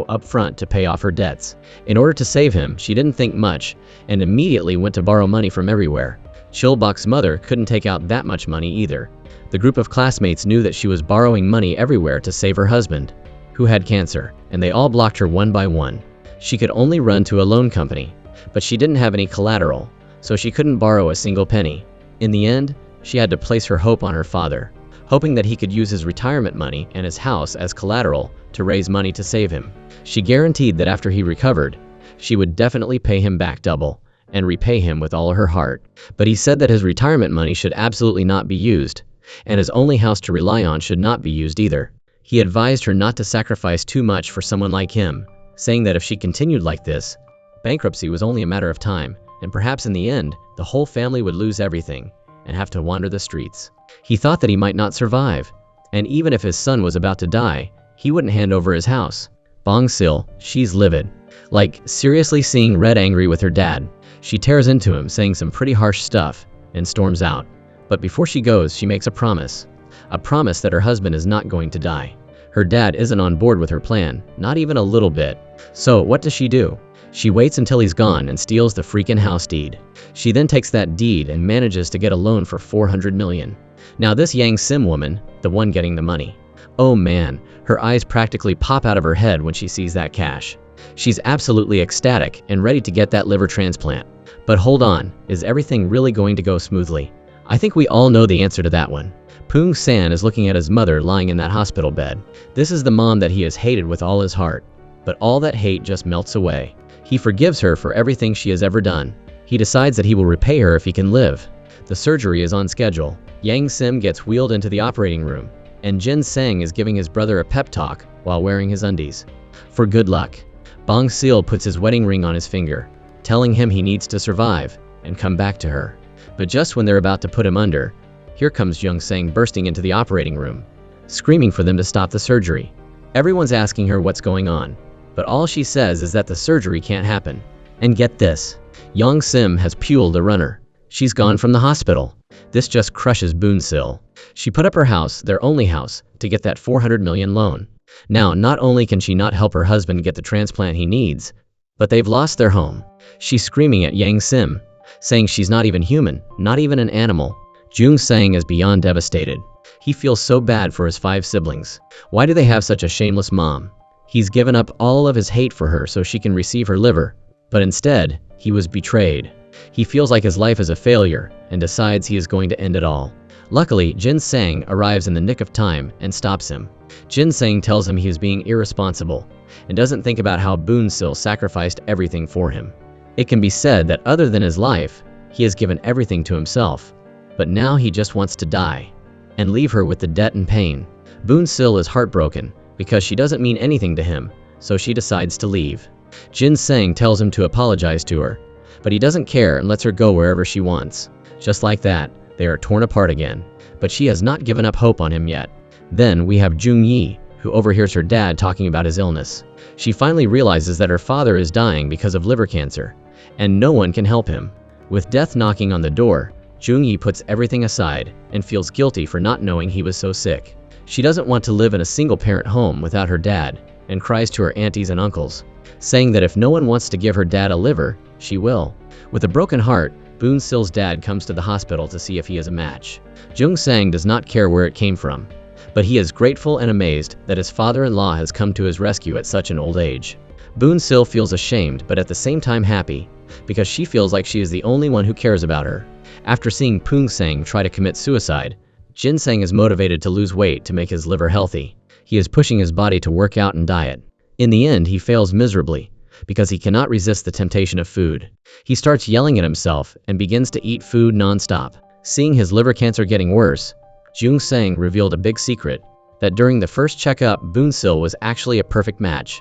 up front to pay off her debts. In order to save him, she didn't think much, and immediately went to borrow money from everywhere. Chilbok's mother couldn't take out that much money either. The group of classmates knew that she was borrowing money everywhere to save her husband, who had cancer, and they all blocked her one by one. She could only run to a loan company, but she didn't have any collateral, so she couldn't borrow a single penny. In the end, she had to place her hope on her father, hoping that he could use his retirement money and his house as collateral to raise money to save him. She guaranteed that after he recovered, she would definitely pay him back double and repay him with all her heart. But he said that his retirement money should absolutely not be used, and his only house to rely on should not be used either. He advised her not to sacrifice too much for someone like him, saying that if she continued like this, bankruptcy was only a matter of time, and perhaps in the end, the whole family would lose everything and have to wander the streets. He thought that he might not survive, and even if his son was about to die, he wouldn't hand over his house. Bong Sil, she's livid. Like, seriously seeing Red angry with her dad. She tears into him, saying some pretty harsh stuff, and storms out. But before she goes, she makes a promise that her husband is not going to die. Her dad isn't on board with her plan, not even a little bit. So what does she do? She waits until he's gone and steals the freaking house deed. She then takes that deed and manages to get a loan for 400 million. Now this Yang Sim woman, the one getting the money, oh man, her eyes practically pop out of her head when she sees that cash. She's absolutely ecstatic and ready to get that liver transplant. But hold on, is everything really going to go smoothly? I think we all know the answer to that one. Poong San is looking at his mother lying in that hospital bed. This is the mom that he has hated with all his heart. But all that hate just melts away. He forgives her for everything she has ever done. He decides that he will repay her if he can live. The surgery is on schedule. Yang Sim gets wheeled into the operating room, and Jin Sang is giving his brother a pep talk while wearing his undies. For good luck, Bong Sil puts his wedding ring on his finger, telling him he needs to survive and come back to her. But just when they're about to put him under, here comes Jung Sang bursting into the operating room, screaming for them to stop the surgery. Everyone's asking her what's going on, but all she says is that the surgery can't happen. And get this, Yang Sim has pulled a runner. She's gone from the hospital. This just crushes Boon Sil. She put up her house, their only house, to get that 400 million loan. Now, not only can she not help her husband get the transplant he needs, but they've lost their home. She's screaming at Yang Sim, saying she's not even human, not even an animal. Jung Sang is beyond devastated. He feels so bad for his 5 siblings. Why do they have such a shameless mom? He's given up all of his hate for her so she can receive her liver, but instead, he was betrayed. He feels like his life is a failure and decides he is going to end it all. Luckily, Jin Sang arrives in the nick of time and stops him. Jin Sang tells him he is being irresponsible and doesn't think about how Boon Sil sacrificed everything for him. It can be said that other than his life, he has given everything to himself, but now he just wants to die and leave her with the debt and pain. Boon Sil is heartbroken because she doesn't mean anything to him, so she decides to leave. Jin Sang tells him to apologize to her, but he doesn't care and lets her go wherever she wants. Just like that, they are torn apart again, but she has not given up hope on him yet. Then we have Jung Yi, who overhears her dad talking about his illness. She finally realizes that her father is dying because of liver cancer, and no one can help him. With death knocking on the door, Jung Yi puts everything aside and feels guilty for not knowing he was so sick. She doesn't want to live in a single-parent home without her dad, and cries to her aunties and uncles, saying that if no one wants to give her dad a liver, she will. With a broken heart, Boon Sil's dad comes to the hospital to see if he is a match. Jung Sang does not care where it came from, but he is grateful and amazed that his father-in-law has come to his rescue at such an old age. Boon Sil feels ashamed but at the same time happy, because she feels like she is the only one who cares about her. After seeing Poon Sang try to commit suicide, Jin Sang is motivated to lose weight to make his liver healthy. He is pushing his body to work out and diet. In the end, he fails miserably, because he cannot resist the temptation of food. He starts yelling at himself and begins to eat food non-stop. Seeing his liver cancer getting worse, Jung Sang revealed a big secret, that during the first checkup, Boon Sil was actually a perfect match.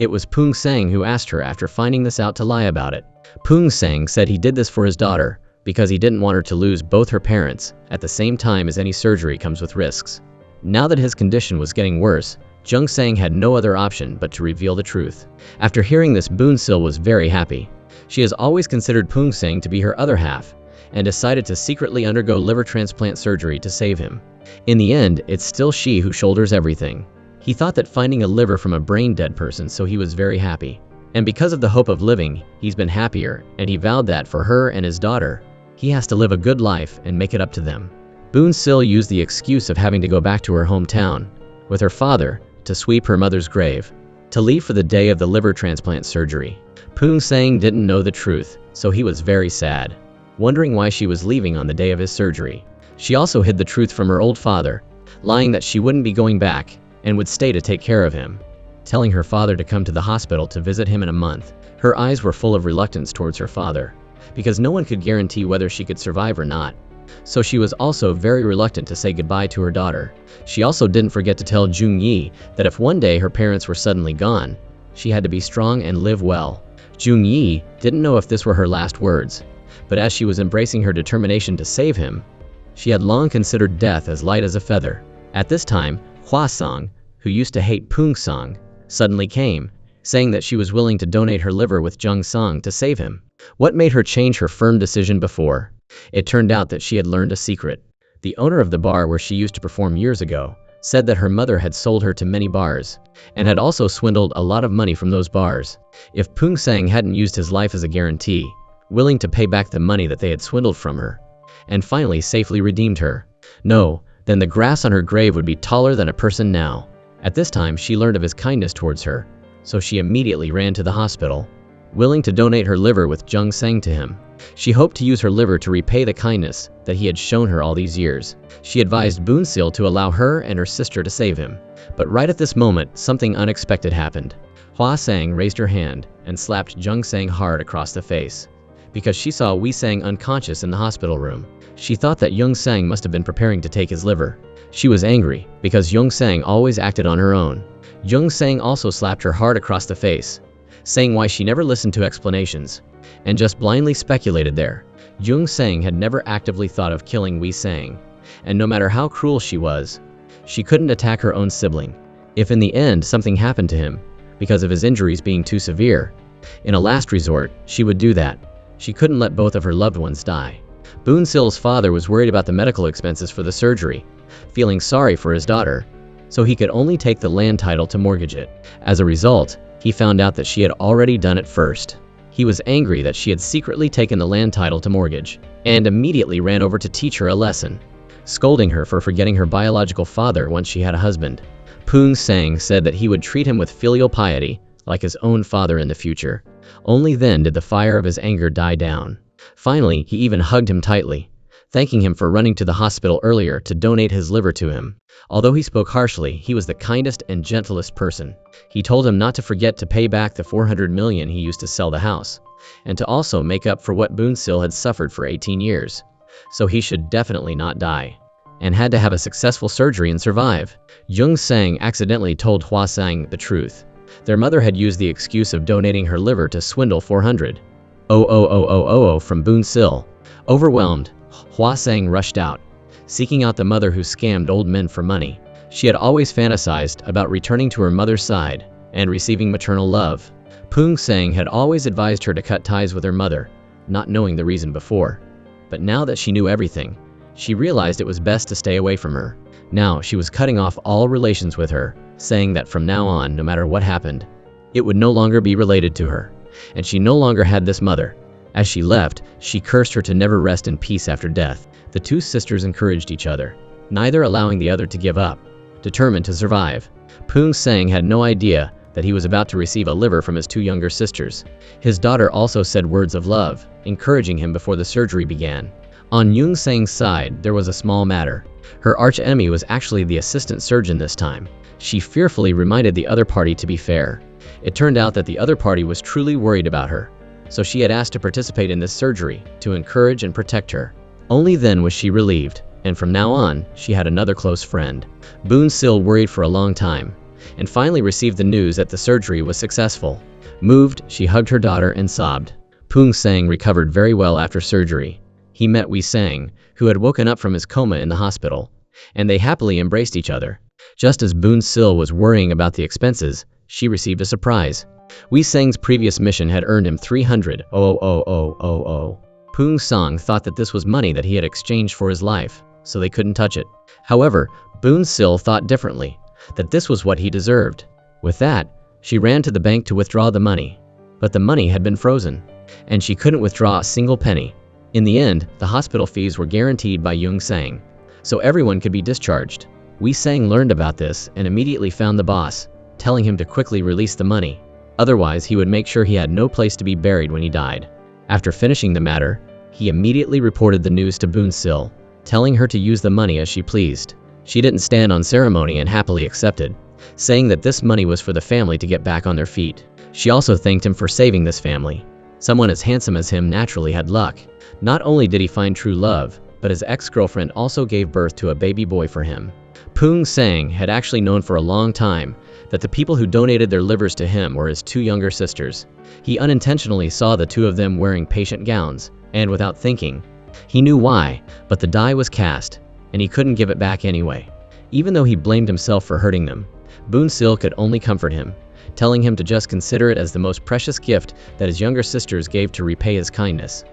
It was Poon Sang who asked her after finding this out to lie about it. Poon Sang said he did this for his daughter, because he didn't want her to lose both her parents at the same time, as any surgery comes with risks. Now that his condition was getting worse, Jung Sang had no other option but to reveal the truth. After hearing this, Boon Sil was very happy. She has always considered Poon Sang to be her other half, and decided to secretly undergo liver transplant surgery to save him. In the end, it's still she who shoulders everything. He thought that finding a liver from a brain-dead person, so he was very happy. And because of the hope of living, he's been happier, and he vowed that for her and his daughter, he has to live a good life and make it up to them. Boon Sil used the excuse of having to go back to her hometown with her father to sweep her mother's grave, to leave for the day of the liver transplant surgery. Poon Sang didn't know the truth, so he was very sad, wondering why she was leaving on the day of his surgery. She also hid the truth from her old father, lying that she wouldn't be going back and would stay to take care of him, telling her father to come to the hospital to visit him in a month. Her eyes were full of reluctance towards her father, because no one could guarantee whether she could survive or not. So she was also very reluctant to say goodbye to her daughter. She also didn't forget to tell Jung Yi that if one day her parents were suddenly gone, she had to be strong and live well. Jung Yi didn't know if this were her last words, but as she was embracing her determination to save him, she had long considered death as light as a feather. At this time, Hua Song, who used to hate Poon Sang, suddenly came, saying that she was willing to donate her liver with Jung Sang to save him. What made her change her firm decision before? It turned out that she had learned a secret. The owner of the bar where she used to perform years ago said that her mother had sold her to many bars, and had also swindled a lot of money from those bars. If Poon Sang hadn't used his life as a guarantee, willing to pay back the money that they had swindled from her, and finally safely redeemed her, then the grass on her grave would be taller than a person now. At this time, she learned of his kindness towards her, so she immediately ran to the hospital, willing to donate her liver with Jung Sang to him. She hoped to use her liver to repay the kindness that he had shown her all these years. She advised Boon Sil to allow her and her sister to save him. But right at this moment, something unexpected happened. Hua Sang raised her hand and slapped Jung Sang hard across the face, because she saw Wei Sang unconscious in the hospital room. She thought that Jung Sang must have been preparing to take his liver. She was angry, because Jung Sang always acted on her own. Jung Sang also slapped her hard across the face, saying why she never listened to explanations, and just blindly speculated there. Jung Sang had never actively thought of killing Wei Sang, and no matter how cruel she was, she couldn't attack her own sibling. If in the end something happened to him, because of his injuries being too severe, in a last resort, she would do that. She couldn't let both of her loved ones die. Boon Sil's father was worried about the medical expenses for the surgery, feeling sorry for his daughter, so he could only take the land title to mortgage it. As a result, he found out that she had already done it first. He was angry that she had secretly taken the land title to mortgage, and immediately ran over to teach her a lesson, scolding her for forgetting her biological father once she had a husband. Poong Sang said that he would treat him with filial piety, like his own father in the future. Only then did the fire of his anger die down. Finally, he even hugged him tightly, thanking him for running to the hospital earlier to donate his liver to him. Although he spoke harshly, he was the kindest and gentlest person. He told him not to forget to pay back the 400 million he used to sell the house, and to also make up for what Boon Sil had suffered for 18 years. So he should definitely not die, and had to have a successful surgery and survive. Jung Sang accidentally told Hua Sang the truth. Their mother had used the excuse of donating her liver to swindle 400,000 from Boon Sil. Overwhelmed, Hua Sang rushed out, seeking out the mother who scammed old men for money. She had always fantasized about returning to her mother's side and receiving maternal love. Poong Sang had always advised her to cut ties with her mother, not knowing the reason before. But now that she knew everything, she realized it was best to stay away from her. Now she was cutting off all relations with her, saying that from now on, no matter what happened, it would no longer be related to her, and she no longer had this mother. As she left, she cursed her to never rest in peace after death. The two sisters encouraged each other, neither allowing the other to give up, determined to survive. Poong Sang had no idea that he was about to receive a liver from his two younger sisters. His daughter also said words of love, encouraging him before the surgery began. On Jung Sang's side, there was a small matter. Her arch-enemy was actually the assistant surgeon this time. She fearfully reminded the other party to be fair. It turned out that the other party was truly worried about her, so she had asked to participate in this surgery to encourage and protect her. Only then was she relieved, and from now on, she had another close friend. Boon Sil worried for a long time, and finally received the news that the surgery was successful. Moved, she hugged her daughter and sobbed. Poong Sang recovered very well after surgery. He met Wee Sang, who had woken up from his coma in the hospital, and they happily embraced each other. Just as Boon Sil was worrying about the expenses, she received a surprise. Wee Sang's previous mission had earned him 300,000. Poong Sang thought that this was money that he had exchanged for his life, so they couldn't touch it. However, Boon Sil thought differently, that this was what he deserved. With that, she ran to the bank to withdraw the money. But the money had been frozen, and she couldn't withdraw a single penny. In the end, the hospital fees were guaranteed by Jung Sang, so everyone could be discharged. Wee Sang learned about this and immediately found the boss, telling him to quickly release the money. Otherwise, he would make sure he had no place to be buried when he died. After finishing the matter, he immediately reported the news to Boon Sil, telling her to use the money as she pleased. She didn't stand on ceremony and happily accepted, saying that this money was for the family to get back on their feet. She also thanked him for saving this family. Someone as handsome as him naturally had luck. Not only did he find true love, but his ex-girlfriend also gave birth to a baby boy for him. Poong Sang had actually known for a long time that the people who donated their livers to him were his two younger sisters. He unintentionally saw the two of them wearing patient gowns, and without thinking, he knew why, but the die was cast, and he couldn't give it back anyway. Even though he blamed himself for hurting them, Boon Sil could only comfort him, telling him to just consider it as the most precious gift that his younger sisters gave to repay his kindness,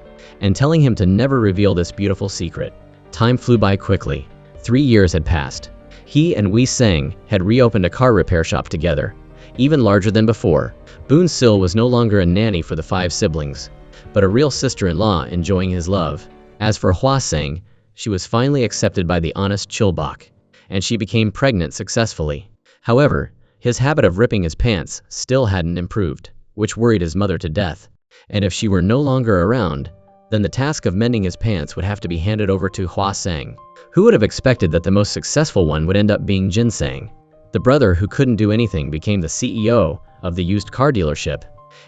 and telling him to never reveal this beautiful secret. Time flew by quickly. 3 years had passed. He and Wee Sang had reopened a car repair shop together, even larger than before. Boon Sil was no longer a nanny for the 5 siblings, but a real sister-in-law enjoying his love. As for Hua Sang, she was finally accepted by the honest Chilbok, and she became pregnant successfully. However, his habit of ripping his pants still hadn't improved, which worried his mother to death. And if she were no longer around, then the task of mending his pants would have to be handed over to Hua Sang. Who would have expected that the most successful one would end up being Jin Sang? The brother who couldn't do anything became the CEO of the used car dealership,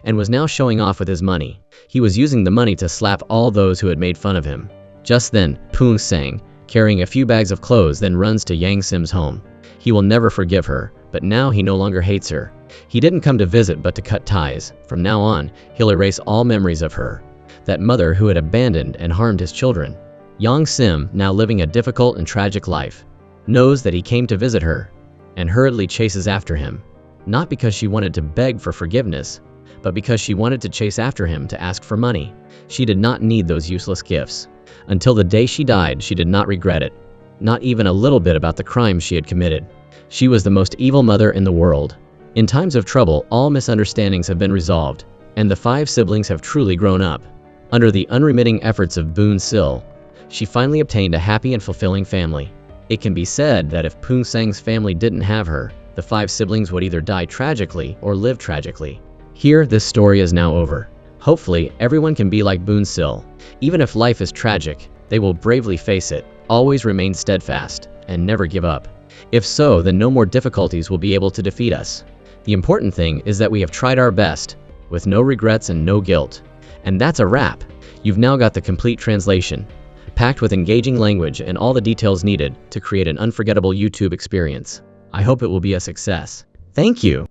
and was now showing off with his money. He was using the money to slap all those who had made fun of him. Just then, Poong Sang, carrying a few bags of clothes, then runs to Yang Sim's home. He will never forgive her, but now he no longer hates her. He didn't come to visit but to cut ties. From now on, he'll erase all memories of her, that mother who had abandoned and harmed his children. Yang Sim, now living a difficult and tragic life, knows that he came to visit her, and hurriedly chases after him, not because she wanted to beg for forgiveness, but because she wanted to chase after him to ask for money. She did not need those useless gifts. Until the day she died, she did not regret it, not even a little bit about the crimes she had committed. She was the most evil mother in the world. In times of trouble, all misunderstandings have been resolved, and the 5 siblings have truly grown up. Under the unremitting efforts of Boon Sil, she finally obtained a happy and fulfilling family. It can be said that if Poon Sang's family didn't have her, the 5 siblings would either die tragically or live tragically. Here, this story is now over. Hopefully, everyone can be like Boon Sil. Even if life is tragic, they will bravely face it, always remain steadfast, and never give up. If so, then no more difficulties will be able to defeat us. The important thing is that we have tried our best, with no regrets and no guilt. And that's a wrap. You've now got the complete translation, packed with engaging language and all the details needed to create an unforgettable YouTube experience. I hope it will be a success. Thank you.